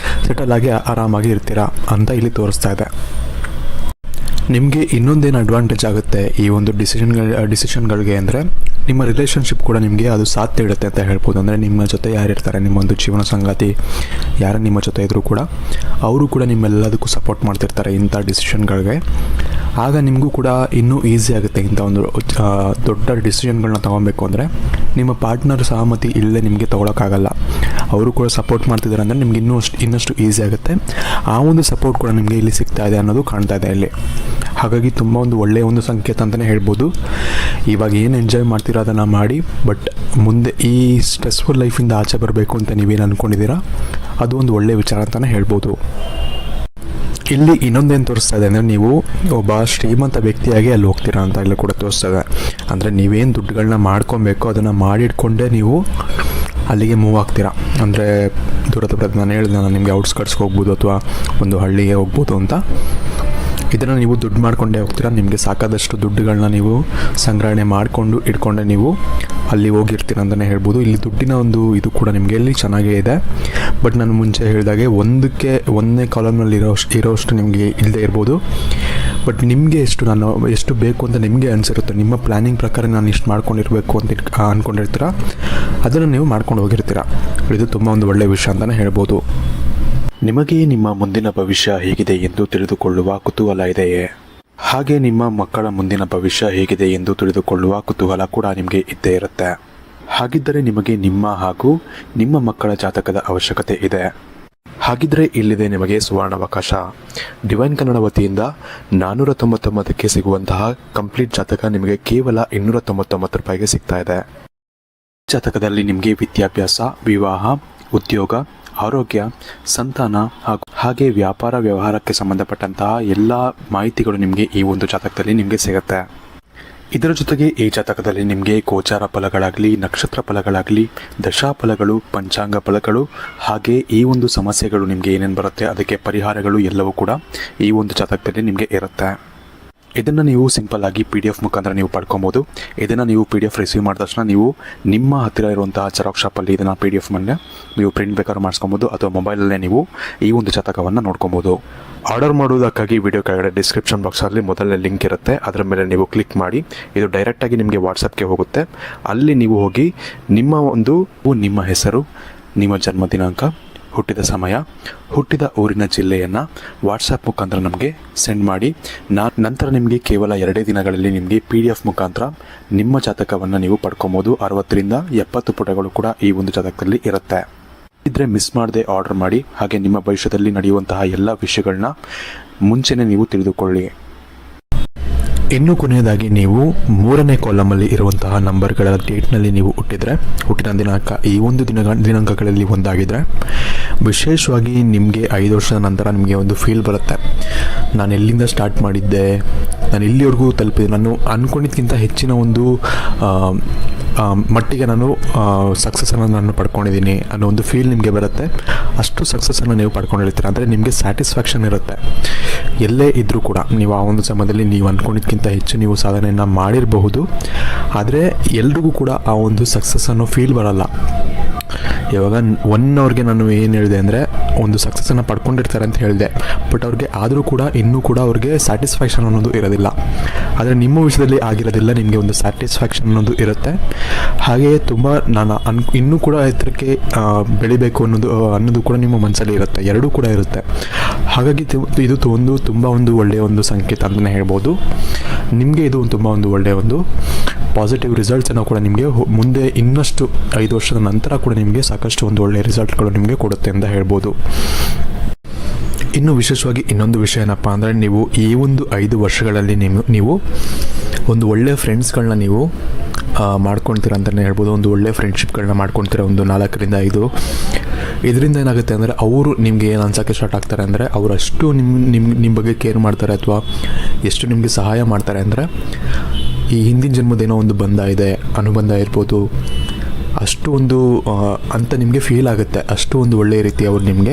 ಸೆಟಲ್ ಆಗಿ ಆರಾಮಾಗಿ ಇರ್ತೀರಾ ಅಂತ ಇಲ್ಲಿ ತೋರಿಸ್ತಾ ಇದೆ. ನಿಮಗೆ ಇನ್ನೊಂದೇನು ಅಡ್ವಾಂಟೇಜ್ ಆಗುತ್ತೆ ಈ ಒಂದು ಡಿಸಿಷನ್ಗಳಿಗೆ ಅಂದರೆ, ನಿಮ್ಮ ರಿಲೇಷನ್ಶಿಪ್ ಕೂಡ ನಿಮಗೆ ಅದು ಸಾಥ್ ನೀಡುತ್ತೆ ಅಂತ ಹೇಳ್ಬೋದು. ಅಂದರೆ ನಿಮ್ಮ ಜೊತೆ ಯಾರಿರ್ತಾರೆ, ನಿಮ್ಮೊಂದು ಜೀವನ ಸಂಗಾತಿ ಯಾರು ನಿಮ್ಮ ಜೊತೆ ಇದ್ದರೂ ಕೂಡ ಅವರು ಕೂಡ ನಿಮ್ಮೆಲ್ಲದಕ್ಕೂ ಸಪೋರ್ಟ್ ಮಾಡ್ತಿರ್ತಾರೆ ಇಂಥ ಡಿಸಿಷನ್ಗಳಿಗೆ. ಆಗ ನಿಮಗೂ ಕೂಡ ಇನ್ನೂ ಈಸಿ ಆಗುತ್ತೆ ಇಂಥ ಒಂದು ದೊಡ್ಡ ಡಿಸಿಷನ್ಗಳನ್ನ ತೊಗೊಬೇಕು ಅಂದರೆ. ನಿಮ್ಮ ಪಾರ್ಟ್ನರ್ ಸಹಮತಿ ಇಲ್ಲದೆ ನಿಮಗೆ ತೊಗೊಳಕ್ಕಾಗಲ್ಲ. ಅವರು ಕೂಡ ಸಪೋರ್ಟ್ ಮಾಡ್ತಿದ್ದಾರೆ ಅಂದರೆ ನಿಮ್ಗೆ ಇನ್ನಷ್ಟು ಈಸಿ ಆಗುತ್ತೆ. ಆ ಒಂದು ಸಪೋರ್ಟ್ ಕೂಡ ನಿಮಗೆ ಇಲ್ಲಿ ಸಿಗ್ತಾ ಇದೆ ಅನ್ನೋದು ಕಾಣ್ತಾ ಇದೆ ಇಲ್ಲಿ. ಹಾಗಾಗಿ ತುಂಬ ಒಂದು ಒಳ್ಳೆಯ ಒಂದು ಸಂಕೇತ ಅಂತಲೇ ಹೇಳ್ಬೋದು. ಇವಾಗ ಏನು ಎಂಜಾಯ್ ಮಾಡ್ತೀರೋ ಅದನ್ನು ಮಾಡಿ, ಬಟ್ ಮುಂದೆ ಈ ಸ್ಟ್ರೆಸ್ಫುಲ್ ಲೈಫಿಂದ ಆಚೆ ಬರಬೇಕು ಅಂತ ನೀವೇನು ಅಂದ್ಕೊಂಡಿದ್ದೀರಾ ಅದು ಒಂದು ಒಳ್ಳೆಯ ವಿಚಾರ ಅಂತಲೇ ಹೇಳ್ಬೋದು. ಇಲ್ಲಿ ಇನ್ನೊಂದೇನು ತೋರಿಸ್ತಾ ಇದೆ ಅಂದರೆ, ನೀವು ಒಬ್ಬ ಶ್ರೀಮಂತ ವ್ಯಕ್ತಿಯಾಗಿ ಅಲ್ಲಿ ಹೋಗ್ತೀರಾ ಅಂತ ಇಲ್ಲಿ ಕೂಡ ತೋರಿಸ್ತಾ ಇದೆ. ಅಂದರೆ ನೀವೇನು ದುಡ್ಡುಗಳನ್ನ ಮಾಡ್ಕೊಬೇಕು ಅದನ್ನು ಮಾಡಿಟ್ಕೊಂಡೇ ನೀವು ಅಲ್ಲಿಗೆ ಮೂವ್ ಆಗ್ತೀರಾ. ಅಂದರೆ ದೂರದ ನಾನು ಹೇಳಿದೆ, ನಾನು ನಿಮಗೆ ಔಟ್ಸ್ಕಟ್ಸ್ಗೆ ಹೋಗ್ಬೋದು ಅಥವಾ ಒಂದು ಹಳ್ಳಿಗೆ ಹೋಗ್ಬೋದು ಅಂತ. ಇದನ್ನು ನೀವು ದುಡ್ಡು ಮಾಡ್ಕೊಂಡೇ ಹೋಗ್ತೀರಾ. ನಿಮಗೆ ಸಾಕಾದಷ್ಟು ದುಡ್ಡುಗಳನ್ನ ನೀವು ಸಂಗ್ರಹಣೆ ಮಾಡಿಕೊಂಡು ಇಟ್ಕೊಂಡೆ ನೀವು ಅಲ್ಲಿ ಹೋಗಿರ್ತೀರ ಅಂತಲೇ ಹೇಳ್ಬೋದು. ಇಲ್ಲಿ ದುಡ್ಡಿನ ಒಂದು ಇದು ಕೂಡ ನಿಮಗೆ ಇಲ್ಲಿ ಚೆನ್ನಾಗೇ ಇದೆ. ಬಟ್ ನಾನು ಮುಂಚೆ ಹೇಳಿದಾಗೆ ಒಂದನೇ ಕಾಲಮ್ನಲ್ಲಿ ಇರೋಷ್ಟು ನಿಮಗೆ ಇಲ್ಲದೆ ಇರ್ಬೋದು. ಬಟ್ ನಿಮಗೆ ಎಷ್ಟು ಬೇಕು ಅಂತ ನಿಮಗೆ ಅನಿಸಿರುತ್ತೆ. ನಿಮ್ಮ ಪ್ಲ್ಯಾನಿಂಗ್ ಪ್ರಕಾರ ನಾನು ಇಷ್ಟು ಮಾಡ್ಕೊಂಡಿರಬೇಕು ಅಂತ ಅಂದ್ಕೊಂಡಿರ್ತೀರ, ಅದನ್ನು ನೀವು ಮಾಡ್ಕೊಂಡು ಹೋಗಿರ್ತೀರ. ಇದು ತುಂಬ ಒಂದು ಒಳ್ಳೆಯ ವಿಷಯ ಅಂತಲೇ ಹೇಳ್ಬೋದು. ನಿಮಗೆ ನಿಮ್ಮ ಮುಂದಿನ ಭವಿಷ್ಯ ಹೇಗಿದೆ ಎಂದು ತಿಳಿದುಕೊಳ್ಳುವ ಕುತೂಹಲ ಇದೆಯೇ? ಹಾಗೆ ನಿಮ್ಮ ಮಕ್ಕಳ ಮುಂದಿನ ಭವಿಷ್ಯ ಹೇಗಿದೆ ಎಂದು ತಿಳಿದುಕೊಳ್ಳುವ ಕುತೂಹಲ ಕೂಡ ನಿಮಗೆ ಇದ್ದೇ ಇರುತ್ತೆ. ಹಾಗಿದ್ದರೆ ನಿಮಗೆ ನಿಮ್ಮ ಹಾಗೂ ನಿಮ್ಮ ಮಕ್ಕಳ ಜಾತಕದ ಅವಶ್ಯಕತೆ ಇದೆ. ಹಾಗಿದ್ರೆ ಇಲ್ಲಿದೆ ನಿಮಗೆ ಸುವರ್ಣಾವಕಾಶ. ಡಿವೈನ್ ಕನ್ನಡ ವತಿಯಿಂದ 499ಕ್ಕೆ ಸಿಗುವಂತಹ ಕಂಪ್ಲೀಟ್ ಜಾತಕ ನಿಮಗೆ ಕೇವಲ 299 ರೂಪಾಯಿಗೆ ಸಿಗ್ತಾ ಇದೆ. ಜಾತಕದಲ್ಲಿ ನಿಮಗೆ ವಿದ್ಯಾಭ್ಯಾಸ, ವಿವಾಹ, ಉದ್ಯೋಗ, ಆರೋಗ್ಯ, ಸಂತಾನ ಹಾಗೆ ವ್ಯಾಪಾರ ವ್ಯವಹಾರಕ್ಕೆ ಸಂಬಂಧಪಟ್ಟಂತಹ ಎಲ್ಲ ಮಾಹಿತಿಗಳು ನಿಮಗೆ ಈ ಒಂದು ಜಾತಕದಲ್ಲಿ ನಿಮಗೆ ಸಿಗುತ್ತೆ. ಇದರ ಜೊತೆಗೆ ಈ ಜಾತಕದಲ್ಲಿ ನಿಮಗೆ ಗೋಚಾರ ಫಲಗಳಾಗಲಿ, ನಕ್ಷತ್ರ ಫಲಗಳಾಗಲಿ, ದಶಾಫಲಗಳು, ಪಂಚಾಂಗ ಫಲಗಳು ಹಾಗೆ ಈ ಒಂದು ಸಮಸ್ಯೆಗಳು ನಿಮಗೆ ಏನೇನು ಬರುತ್ತೆ ಅದಕ್ಕೆ ಪರಿಹಾರಗಳು ಎಲ್ಲವೂ ಕೂಡ ಈ ಒಂದು ಜಾತಕದಲ್ಲಿ ನಿಮಗೆ ಇರುತ್ತೆ. ಇದನ್ನು ನೀವು ಸಿಂಪಲ್ ಆಗಿ PDF ಮುಖಾಂತರ ನೀವು ಪಡ್ಕೊಬೋದು. ಇದನ್ನು ನೀವು PDF ರಿಸೀವ್ ಮಾಡಿದ ತಕ್ಷಣ ನೀವು ನಿಮ್ಮ ಹತ್ತಿರ ಇರುವಂತಹ ಜೆರಾಕ್ಸ್ ಶಾಪಲ್ಲಿ ಇದನ್ನು PDF ಮೇಲೆ ನೀವು ಪ್ರಿಂಟ್ ಬೇಕಾದ್ರೂ ಮಾಡಿಸ್ಕೊಬೋದು ಅಥವಾ ಮೊಬೈಲಲ್ಲೇ ನೀವು ಈ ಒಂದು ಜಾತಕವನ್ನು ನೋಡ್ಕೊಬೋದು. ಆರ್ಡರ್ ಮಾಡುವುದಕ್ಕಾಗಿ ವಿಡಿಯೋ ಕೆಳಗಡೆ ಡಿಸ್ಕ್ರಿಪ್ಷನ್ ಬಾಕ್ಸಲ್ಲಿ ಮೊದಲನೇ ಲಿಂಕ್ ಇರುತ್ತೆ, ಅದರ ಮೇಲೆ ನೀವು ಕ್ಲಿಕ್ ಮಾಡಿ ಇದು ಡೈರೆಕ್ಟಾಗಿ ನಿಮಗೆ ವಾಟ್ಸಪ್ಗೆ ಹೋಗುತ್ತೆ. ಅಲ್ಲಿ ನೀವು ಹೋಗಿ ನಿಮ್ಮ ಹೆಸರು, ನಿಮ್ಮ ಜನ್ಮ ದಿನಾಂಕ, ಹುಟ್ಟಿದ ಸಮಯ, ಹುಟ್ಟಿದ ಊರಿನ ಜಿಲ್ಲೆಯನ್ನು ವಾಟ್ಸಪ್ ಮುಖಾಂತರ ನಮಗೆ ಸೆಂಡ್ ಮಾಡಿ ನಂತರ ನಿಮಗೆ ಕೇವಲ 2 ದಿನಗಳಲ್ಲಿ ನಿಮಗೆ PDF ಮುಖಾಂತರ ನಿಮ್ಮ ಜಾತಕವನ್ನು ನೀವು ಪಡ್ಕೊಬೋದು. 60ರಿಂದ 70 ಪುಟಗಳು ಕೂಡ ಈ ಒಂದು ಜಾತಕದಲ್ಲಿ ಇರುತ್ತೆ. ಇದ್ರೆ ಮಿಸ್ ಮಾಡದೆ ಆರ್ಡರ್ ಮಾಡಿ. ಹಾಗೆ ನಿಮ್ಮ ಭವಿಷ್ಯದಲ್ಲಿ ನಡೆಯುವಂತಹ ಎಲ್ಲ ವಿಷಯಗಳನ್ನ ಮುಂಚೆನೇ ನೀವು ತಿಳಿದುಕೊಳ್ಳಿ. ಇನ್ನು ಕೊನೆಯದಾಗಿ ನೀವು 3ನೇ ಕಾಲಮಲ್ಲಿ ಇರುವಂತಹ ನಂಬರ್ಗಳ ಡೇಟ್ನಲ್ಲಿ ನೀವು ಹುಟ್ಟಿದ ದಿನಾಂಕ ಈ ಒಂದು ದಿನಾಂಕಗಳಲ್ಲಿ ಒಂದಾಗಿದ್ದರೆ ವಿಶೇಷವಾಗಿ ನಿಮಗೆ 5 ವರ್ಷದ ನಂತರ ನಿಮಗೆ ಒಂದು ಫೀಲ್ ಬರುತ್ತೆ. ನಾನು ಎಲ್ಲಿಂದ ಸ್ಟಾರ್ಟ್ ಮಾಡಿದ್ದೆ, ನಾನು ಇಲ್ಲಿವರೆಗೂ ತಲುಪಿದೆ, ನಾನು ಅಂದ್ಕೊಂಡಿದ್ದಕ್ಕಿಂತ ಹೆಚ್ಚಿನ ಒಂದು ಮಟ್ಟಿಗೆ ನಾನು ಸಕ್ಸಸ್ಸನ್ನು ನಾನು ಪಡ್ಕೊಂಡಿದ್ದೀನಿ ಅನ್ನೋ ಒಂದು ಫೀಲ್ ನಿಮಗೆ ಬರುತ್ತೆ. ಅಷ್ಟು ಸಕ್ಸಸ್ಸನ್ನು ನೀವು ಪಡ್ಕೊಂಡಿರ್ತೀರ ಅಂದರೆ ನಿಮಗೆ ಸ್ಯಾಟಿಸ್ಫ್ಯಾಕ್ಷನ್ ಇರುತ್ತೆ. ಎಲ್ಲೇ ಇದ್ದರೂ ಕೂಡ ನೀವು ಆ ಒಂದು ಸಮಯದಲ್ಲಿ ನೀವು ಅಂದ್ಕೊಂಡಿದ್ದಕ್ಕಿಂತ ಹೆಚ್ಚು ನೀವು ಸಾಧನೆಯನ್ನು ಮಾಡಿರಬಹುದು. ಆದರೆ ಎಲ್ರಿಗೂ ಕೂಡ ಆ ಒಂದು ಸಕ್ಸಸ್ಸನ್ನು ಫೀಲ್ ಬರಲ್ಲ. ಇವಾಗ ಅವ್ರಿಗೆ ನಾನು ಏನು ಹೇಳಿದೆ ಅಂದರೆ ಒಂದು ಸಕ್ಸಸ್ಸನ್ನು ಪಡ್ಕೊಂಡಿರ್ತಾರೆ ಅಂತ ಹೇಳಿದೆ, ಬಟ್ ಅವ್ರಿಗೆ ಆದರೂ ಕೂಡ ಇನ್ನೂ ಕೂಡ ಅವ್ರಿಗೆ ಸ್ಯಾಟಿಸ್ಫ್ಯಾಕ್ಷನ್ ಅನ್ನೋದು ಇರೋದಿಲ್ಲ. ಆದರೆ ನಿಮ್ಮ ವಿಷಯದಲ್ಲಿ ಆಗಿರೋದಿಲ್ಲ, ನಿಮಗೆ ಒಂದು ಸ್ಯಾಟಿಸ್ಫ್ಯಾಕ್ಷನ್ ಅನ್ನೋದು ಇರುತ್ತೆ. ಹಾಗೆಯೇ ತುಂಬ ನಾನು ಇನ್ನೂ ಕೂಡ ಎತ್ತರಕ್ಕೆ ಬೆಳಿಬೇಕು ಅನ್ನೋದು ಕೂಡ ನಿಮ್ಮ ಮನಸ್ಸಲ್ಲಿ ಇರುತ್ತೆ, ಎರಡೂ ಕೂಡ ಇರುತ್ತೆ. ಹಾಗಾಗಿ ಇದು ತುಂಬ ಒಂದು ಒಳ್ಳೆಯ ಒಂದು ಸಂಕೇತ ಅಂತಲೇ ಹೇಳ್ಬೋದು. ನಿಮಗೆ ಇದು ತುಂಬ ಒಂದು ಒಳ್ಳೆಯ ಒಂದು ಪಾಸಿಟಿವ್ ರಿಸಲ್ಟ್ಸನ್ನು ಕೂಡ ನಿಮಗೆ ಮುಂದೆ ಇನ್ನಷ್ಟು 5 ವರ್ಷದ ನಂತರ ಕೂಡ ನಿಮಗೆ ಸಾಕಷ್ಟು ಒಂದು ಒಳ್ಳೆಯ ರಿಸಲ್ಟ್ಗಳು ನಿಮಗೆ ಕೊಡುತ್ತೆ ಅಂತ ಹೇಳ್ಬೋದು. ಇನ್ನು ವಿಶೇಷವಾಗಿ ಇನ್ನೊಂದು ವಿಷಯ ಏನಪ್ಪ ಅಂದರೆ ನೀವು ಈ ಒಂದು 5 ವರ್ಷಗಳಲ್ಲಿ ನೀವು ಒಂದು ಒಳ್ಳೆಯ ಫ್ರೆಂಡ್ಸ್ಗಳನ್ನ ನೀವು ಮಾಡ್ಕೊಳ್ತೀರ ಅಂತಲೇ ಹೇಳ್ಬೋದು. ಒಂದು ಒಳ್ಳೆಯ ಫ್ರೆಂಡ್ಶಿಪ್ಗಳನ್ನ ಮಾಡ್ಕೊಳ್ತೀರ, ಒಂದು 4ರಿಂದ 5. ಇದರಿಂದ ಏನಾಗುತ್ತೆ ಅಂದರೆ ಅವರು ನಿಮಗೆ ಏನು ಅನ್ಸೋಕ್ಕೆ ಸ್ಟಾರ್ಟ್ ಆಗ್ತಾರೆ ಅಂದರೆ ಅವರು ಅಷ್ಟು ನಿಮ್ಮ ಬಗ್ಗೆ ಕೇರ್ ಮಾಡ್ತಾರೆ ಅಥವಾ ಎಷ್ಟು ನಿಮಗೆ ಸಹಾಯ ಮಾಡ್ತಾರೆ ಅಂದರೆ ಈ ಹಿಂದಿನ ಜನ್ಮದೇನೋ ಒಂದು ಅನುಬಂಧ ಇರ್ಬೋದು, ಅಷ್ಟು ಒಂದು ಅಂತ ನಿಮಗೆ ಫೀಲ್ ಆಗುತ್ತೆ. ಅಷ್ಟು ಒಂದು ಒಳ್ಳೆಯ ರೀತಿ ಅವರು ನಿಮಗೆ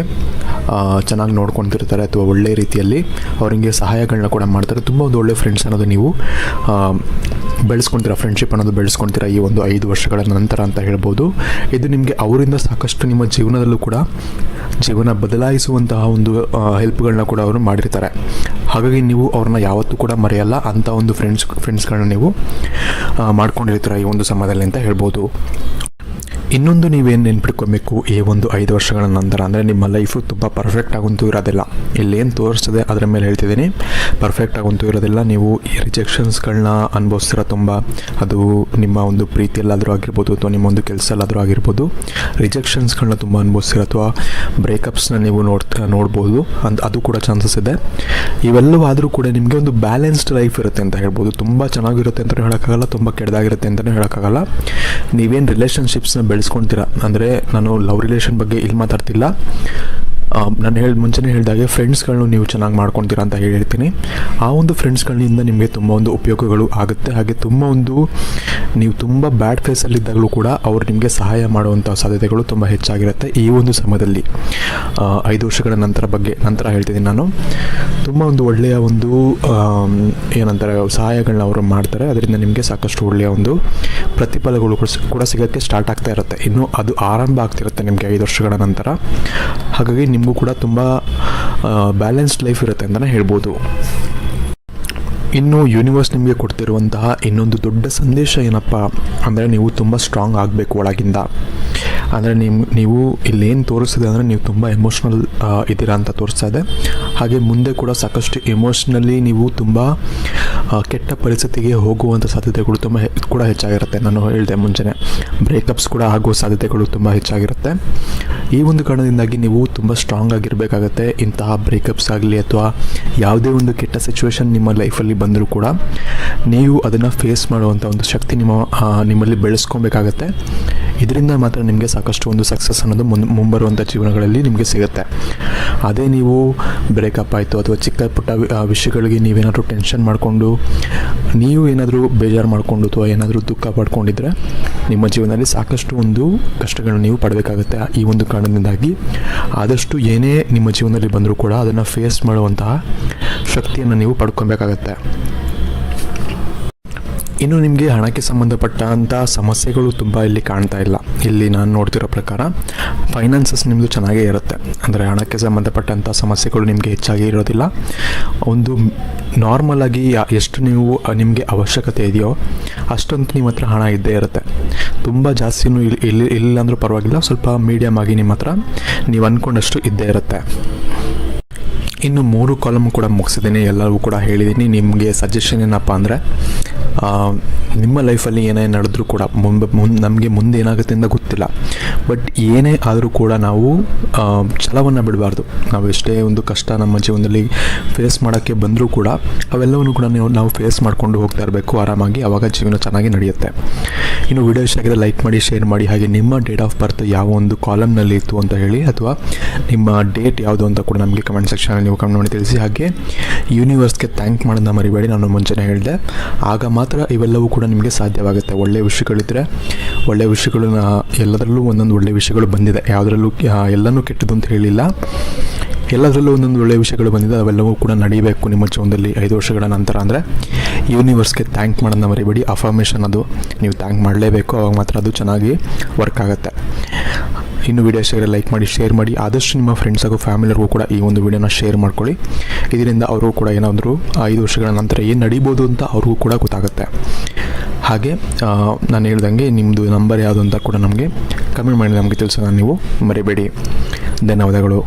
ಚೆನ್ನಾಗಿ ನೋಡ್ಕೊತಿರ್ತಾರೆ ಅಥವಾ ಒಳ್ಳೆಯ ರೀತಿಯಲ್ಲಿ ಅವರಿಗೆ ಸಹಾಯಗಳನ್ನ ಕೂಡ ಮಾಡ್ತಾರೆ. ತುಂಬ ಒಂದು ಒಳ್ಳೆಯ ಫ್ರೆಂಡ್ಸ್ ಅನ್ನೋದು ನೀವು ಬೆಳೆಸ್ಕೊಳ್ತೀರ, ಫ್ರೆಂಡ್ಶಿಪ್ ಅನ್ನೋದು ಬೆಳೆಸ್ಕೊಳ್ತೀರ ಈ ಒಂದು 5 ವರ್ಷಗಳ ನಂತರ ಅಂತ ಹೇಳ್ಬೋದು. ಇದು ನಿಮಗೆ ಅವರಿಂದ ಸಾಕಷ್ಟು ನಿಮ್ಮ ಜೀವನದಲ್ಲೂ ಕೂಡ ಜೀವನ ಬದಲಾಯಿಸುವಂತಹ ಒಂದು ಹೆಲ್ಪ್ಗಳನ್ನ ಕೂಡ ಅವರು ಮಾಡಿರ್ತಾರೆ. ಹಾಗಾಗಿ ನೀವು ಅವ್ರನ್ನ ಯಾವತ್ತೂ ಕೂಡ ಮರೆಯಲ್ಲ. ಅಂಥ ಒಂದು ಫ್ರೆಂಡ್ಸ್ಗಳನ್ನ ನೀವು ಮಾಡ್ಕೊಂಡಿರ್ತೀರ ಈ ಒಂದು ಸಮಯದಲ್ಲಿ ಅಂತ ಹೇಳ್ಬೋದು. ಇನ್ನೊಂದು ನೀವೇನು ನೆನ್ಪಿಟ್ಕೊಬೇಕು ಈ ಒಂದು 5 ವರ್ಷಗಳ ನಂತರ ಅಂದರೆ ನಿಮ್ಮ ಲೈಫು ತುಂಬ ಪರ್ಫೆಕ್ಟ್ ಆಗಂತೂ ಇರೋದಿಲ್ಲ. ಇಲ್ಲೇನು ತೋರಿಸ್ತದೆ ಅದರ ಮೇಲೆ ಹೇಳ್ತಿದ್ದೀನಿ, ಪರ್ಫೆಕ್ಟ್ ಆಗಂತೂ ಇರೋದಿಲ್ಲ. ನೀವು ಈ ರಿಜೆಕ್ಷನ್ಸ್ಗಳನ್ನ ಅನುಭವಿಸ್ತೀರ ತುಂಬ. ಅದು ನಿಮ್ಮ ಒಂದು ಪ್ರೀತಿಯಲ್ಲಾದರೂ ಆಗಿರ್ಬೋದು ಅಥವಾ ನಿಮ್ಮ ಒಂದು ಕೆಲಸಲ್ಲಾದರೂ ಆಗಿರ್ಬೋದು, ರಿಜೆಕ್ಷನ್ಸ್ಗಳನ್ನ ತುಂಬ ಅನುಭವಿಸ್ತೀರ ಅಥವಾ ಬ್ರೇಕಪ್ಸ್ನ ನೀವು ನೋಡ್ಬೋದು. ಅದು ಕೂಡ ಚಾನ್ಸಸ್ ಇದೆ. ಇವೆಲ್ಲವೂ ಆದರೂ ಕೂಡ ನಿಮಗೆ ಒಂದು ಬ್ಯಾಲೆನ್ಸ್ಡ್ ಲೈಫ್ ಇರುತ್ತೆ ಅಂತ ಹೇಳ್ಬೋದು. ತುಂಬ ಚೆನ್ನಾಗಿರುತ್ತೆ ಅಂತಲೂ ಹೇಳೋಕ್ಕಾಗಲ್ಲ, ತುಂಬ ಕೆಟ್ಟದಾಗಿರುತ್ತೆ ಅಂತಲೂ ಹೇಳೋಕ್ಕಾಗಲ್ಲ. ನೀವೇನು ರಿಲೇಷನ್ಶಿಪ್ಸ್ನ ಬೆಳೆಸ್ಕೊಳ್ತೀರಾ ಅಂದರೆ ನಾನು ಲವ್ ರಿಲೇಷನ್ ಬಗ್ಗೆ ಇಲ್ಲಿ ಮಾತಾಡ್ತಿಲ್ಲ, ನಾನು ಮುಂಚೆನೇ ಹೇಳಿದಾಗೆ ಫ್ರೆಂಡ್ಸ್ಗಳನ್ನ ನೀವು ಚೆನ್ನಾಗಿ ಮಾಡ್ಕೊತೀರಾ ಅಂತ ಹೇಳಿರ್ತೀನಿ. ಆ ಒಂದು ಫ್ರೆಂಡ್ಸ್ಗಳಿಂದ ನಿಮಗೆ ತುಂಬ ಒಂದು ಉಪಯೋಗಗಳು ಆಗುತ್ತೆ. ಹಾಗೆ ನೀವು ತುಂಬ ಬ್ಯಾಡ್ ಫೇಸಲ್ಲಿದ್ದಾಗಲೂ ಕೂಡ ಅವ್ರು ನಿಮಗೆ ಸಹಾಯ ಮಾಡುವಂಥ ಸಾಧ್ಯತೆಗಳು ತುಂಬ ಹೆಚ್ಚಾಗಿರುತ್ತೆ. ಈ ಒಂದು ಸಮಯದಲ್ಲಿ 5 ವರ್ಷಗಳ ನಂತರ ಹೇಳ್ತಿದ್ದೀನಿ ನಾನು. ತುಂಬ ಒಂದು ಒಳ್ಳೆಯ ಒಂದು ಏನಂತಾರೆ ಸಹಾಯಗಳನ್ನ ಅವರು ಮಾಡ್ತಾರೆ. ಅದರಿಂದ ನಿಮಗೆ ಸಾಕಷ್ಟು ಒಳ್ಳೆಯ ಒಂದು ಪ್ರತಿಫಲಗಳು ಕೂಡ ಸಿಗೋಕ್ಕೆ ಸ್ಟಾರ್ಟ್ ಆಗ್ತಾ ಇರುತ್ತೆ. ಇನ್ನು ಅದು ಆರಂಭ ಆಗ್ತಿರುತ್ತೆ ನಿಮಗೆ 5 ವರ್ಷಗಳ ನಂತರ. ಹಾಗಾಗಿ ನಿಮಗೂ ಕೂಡ ತುಂಬ ಬ್ಯಾಲೆನ್ಸ್ಡ್ ಲೈಫ್ ಇರುತ್ತೆ ಅಂತಲೇ ಹೇಳ್ಬೋದು. ಇನ್ನು ಯೂನಿವರ್ಸ್ ನಿಮಗೆ ಕೊಡ್ತಿರುವಂತಹ ಇನ್ನೊಂದು ದೊಡ್ಡ ಸಂದೇಶ ಏನಪ್ಪ ಅಂದರೆ ನೀವು ತುಂಬ ಸ್ಟ್ರಾಂಗ್ ಆಗಬೇಕು ಒಳಗಿಂದ. ಅಂದರೆ ನೀವು ಇಲ್ಲೇನು ತೋರಿಸ್ತಿದೆ ಅಂದರೆ ನೀವು ತುಂಬ ಎಮೋಷ್ನಲ್ ಇದ್ದೀರಾ ಅಂತ ತೋರಿಸ್ತಾ ಇದೆ. ಹಾಗೆ ಮುಂದೆ ಕೂಡ ಸಾಕಷ್ಟು ಎಮೋಷ್ನಲಿ ನೀವು ತುಂಬ ಕೆಟ್ಟ ಪರಿಸ್ಥಿತಿಗೆ ಹೋಗುವಂಥ ಸಾಧ್ಯತೆಗಳು ಕೂಡ ಹೆಚ್ಚಾಗಿರುತ್ತೆ. ನಾನು ಹೇಳಿದೆ ಮುಂಚೆನೇ, ಬ್ರೇಕಪ್ಸ್ ಕೂಡ ಆಗೋ ಸಾಧ್ಯತೆಗಳು ತುಂಬ ಹೆಚ್ಚಾಗಿರುತ್ತೆ. ಈ ಒಂದು ಕಾರಣದಿಂದಾಗಿ ನೀವು ತುಂಬ ಸ್ಟ್ರಾಂಗ್ ಆಗಿರಬೇಕಾಗತ್ತೆ. ಇಂತಹ ಬ್ರೇಕಪ್ಸ್ ಆಗಲಿ ಅಥವಾ ಯಾವುದೇ ಒಂದು ಕೆಟ್ಟ ಸಿಚುವೇಶನ್ ನಿಮ್ಮ ಲೈಫಲ್ಲಿ ಬಂದರೂ ಕೂಡ ನೀವು ಅದನ್ನು ಫೇಸ್ ಮಾಡುವಂಥ ಒಂದು ಶಕ್ತಿ ನಿಮ್ಮಲ್ಲಿ ಬೆಳೆಸ್ಕೊಬೇಕಾಗತ್ತೆ. ಇದರಿಂದ ಮಾತ್ರ ನಿಮಗೆ ಸಾಕಷ್ಟು ಒಂದು ಸಕ್ಸಸ್ ಅನ್ನೋದು ಮುಂಬರುವಂಥ ಜೀವನಗಳಲ್ಲಿ ನಿಮಗೆ ಸಿಗುತ್ತೆ. ಅದೇ ನೀವು ಬ್ರೇಕಪ್ ಆಯಿತು ಅಥವಾ ಚಿಕ್ಕ ಪುಟ್ಟ ವಿಷಯಗಳಿಗೆ ನೀವೇನಾದರೂ ಟೆನ್ಷನ್ ಮಾಡಿಕೊಂಡು ನೀವು ಏನಾದರೂ ಬೇಜಾರು ಮಾಡಿಕೊಂಡು ಅಥವಾ ಏನಾದರೂ ದುಃಖ ಪಡ್ಕೊಂಡಿದ್ರೆ ನಿಮ್ಮ ಜೀವನದಲ್ಲಿ ಸಾಕಷ್ಟು ಒಂದು ಕಷ್ಟಗಳನ್ನು ನೀವು ಪಡಬೇಕಾಗುತ್ತೆ. ಈ ಒಂದು ಕಾರಣದಿಂದಾಗಿ ಆದಷ್ಟು ಏನೇ ನಿಮ್ಮ ಜೀವನದಲ್ಲಿ ಬಂದರೂ ಕೂಡ ಅದನ್ನು ಫೇಸ್ ಮಾಡುವಂತಹ ಶಕ್ತಿಯನ್ನು ನೀವು ಪಡ್ಕೊಬೇಕಾಗತ್ತೆ. ಇನ್ನು ನಿಮಗೆ ಹಣಕ್ಕೆ ಸಂಬಂಧಪಟ್ಟಂಥ ಸಮಸ್ಯೆಗಳು ತುಂಬ ಇಲ್ಲಿ ಕಾಣ್ತಾ ಇಲ್ಲ. ಇಲ್ಲಿ ನಾನು ನೋಡ್ತಿರೋ ಪ್ರಕಾರ ಫೈನಾನ್ಸಸ್ ನಿಮ್ಮದು ಚೆನ್ನಾಗೇ ಇರುತ್ತೆ. ಅಂದರೆ ಹಣಕ್ಕೆ ಸಂಬಂಧಪಟ್ಟಂಥ ಸಮಸ್ಯೆಗಳು ನಿಮಗೆ ಹೆಚ್ಚಾಗಿ ಇರೋದಿಲ್ಲ. ಒಂದು ನಾರ್ಮಲ್ ಆಗಿ ಎಷ್ಟು ನೀವು ನಿಮಗೆ ಅವಶ್ಯಕತೆ ಇದೆಯೋ ಅಷ್ಟೊಂದು ನಿಮ್ಮ ಹತ್ರ ಹಣ ಇದ್ದೇ ಇರುತ್ತೆ. ತುಂಬ ಜಾಸ್ತಿನೂ ಇಲ್ಲ ಅಂದರೂ ಪರವಾಗಿಲ್ಲ, ಸ್ವಲ್ಪ ಮೀಡಿಯಮ್ ಆಗಿ ನಿಮ್ಮ ಹತ್ರ ನೀವು ಅಂದ್ಕೊಂಡಷ್ಟು ಇದ್ದೇ ಇರುತ್ತೆ. ಇನ್ನು 3 ಕಾಲಮ್ ಕೂಡ ಮುಗಿಸಿದ್ದೀನಿ, ಎಲ್ಲವೂ ಕೂಡ ಹೇಳಿದ್ದೀನಿ. ನಿಮಗೆ ಸಜೆಷನ್ ಏನಪ್ಪ ಅಂದರೆ, ನಿಮ್ಮ ಲೈಫಲ್ಲಿ ಏನೇ ನಡೆದ್ರೂ ಕೂಡ ನಮಗೆ ಮುಂದೆ ಏನಾಗುತ್ತೆ ಅಂತ ಗೊತ್ತಿಲ್ಲ. ಬಟ್ ಏನೇ ಆದರೂ ಕೂಡ ನಾವು ಛಲವನ್ನು ಬಿಡಬಾರ್ದು. ನಾವು ಎಷ್ಟೇ ಒಂದು ಕಷ್ಟ ನಮ್ಮ ಜೀವನದಲ್ಲಿ ಫೇಸ್ ಮಾಡೋಕ್ಕೆ ಬಂದರೂ ಕೂಡ ಅವೆಲ್ಲವನ್ನೂ ಕೂಡ ನಾವು ಫೇಸ್ ಮಾಡಿಕೊಂಡು ಹೋಗ್ತಾ ಇರಬೇಕು ಆರಾಮಾಗಿ. ಆವಾಗ ಜೀವನ ಚೆನ್ನಾಗಿ ನಡೆಯುತ್ತೆ. ಇನ್ನು ವಿಡಿಯೋ ಇಷ್ಟ ಆಗಿದ್ರೆ ಲೈಕ್ ಮಾಡಿ, ಶೇರ್ ಮಾಡಿ. ಹಾಗೆ ನಿಮ್ಮ ಡೇಟ್ ಆಫ್ ಬರ್ತ್ ಯಾವ ಒಂದು ಕಾಲಮ್ನಲ್ಲಿ ಇತ್ತು ಅಂತ ಹೇಳಿ, ಅಥವಾ ನಿಮ್ಮ ಡೇಟ್ ಯಾವುದು ಅಂತ ಕೂಡ ನಮಗೆ ಕಮೆಂಟ್ ಸೆಕ್ಷನಲ್ಲಿ ನೀವು ಕಮೆಂಟ್ ಮಾಡಿ ತಿಳಿಸಿ. ಹಾಗೆ ಯೂನಿವರ್ಸ್ಗೆ ಥ್ಯಾಂಕ್ ಮಾಡೋದನ್ನ ಮರಿಬೇಡಿ. ನಾನು ಮುಂಚೆನೇ ಹೇಳಿದೆ, ಆಗ ಮಾತ್ರ ಇವೆಲ್ಲವೂ ಕೂಡ ನಿಮಗೆ ಸಾಧ್ಯವಾಗುತ್ತೆ. ಒಳ್ಳೆಯ ವಿಷಯಗಳಿದ್ದರೆ, ಒಳ್ಳೆಯ ವಿಷಯಗಳನ್ನ ಎಲ್ಲದರಲ್ಲೂ ಒಂದೊಂದು ಒಳ್ಳೆಯ ವಿಷಯಗಳು ಬಂದಿದೆ. ಯಾವುದರಲ್ಲೂ ಎಲ್ಲನೂ ಕೆಟ್ಟದ್ದು ಅಂತ ಹೇಳಿಲ್ಲ, ಎಲ್ಲದರಲ್ಲೂ ಒಂದೊಂದು ಒಳ್ಳೆಯ ವಿಷಯಗಳು ಬಂದಿದೆ. ಅವೆಲ್ಲವೂ ಕೂಡ ನಡೀಬೇಕು ನಿಮ್ಮ ಜೀವನದಲ್ಲಿ 5 ವರ್ಷಗಳ ನಂತರ. ಅಂದರೆ ಯೂನಿವರ್ಸ್ಗೆ ಥ್ಯಾಂಕ್ ಮಾಡೋದನ್ನ ಮರಿಬೇಡಿ. ಅಫರ್ಮೇಷನ್ ಅದು ನೀವು ಥ್ಯಾಂಕ್ ಮಾಡಲೇಬೇಕು, ಅವಾಗ ಮಾತ್ರ ಅದು ಚೆನ್ನಾಗಿ ವರ್ಕ್ ಆಗುತ್ತೆ. ಇನ್ನು ವಿಡಿಯೋ ಇಷ್ಟ ಲೈಕ್ ಮಾಡಿ, ಶೇರ್ ಮಾಡಿ. ಆದಷ್ಟು ನಿಮ್ಮ ಫ್ರೆಂಡ್ಸ್ ಹಾಗೂ ಫ್ಯಾಮಿಲಿಯರ್ಗೂ ಕೂಡ ಈ ಒಂದು ವಿಡಿಯೋನ ಶೇರ್ ಮಾಡ್ಕೊಳ್ಳಿ. ಇದರಿಂದ ಅವರು ಕೂಡ ಏನಾದರೂ 5 ವರ್ಷಗಳ ನಂತರ ಏನು ನಡೀಬೋದು ಅಂತ ಅವ್ರಿಗೂ ಕೂಡ ಗೊತ್ತಾಗುತ್ತೆ. ಹಾಗೆ ನಾನು ಹೇಳ್ದಂಗೆ ನಿಮ್ಮದು ನಂಬರ್ ಯಾವುದು ಅಂತ ಕೂಡ ನಮಗೆ ಕಮೆಂಟ್ ಮಾಡಿ ನಮಗೆ ತಿಳಿಸೋಣ ನೀವು ಮರಿಬೇಡಿ. ಧನ್ಯವಾದಗಳು.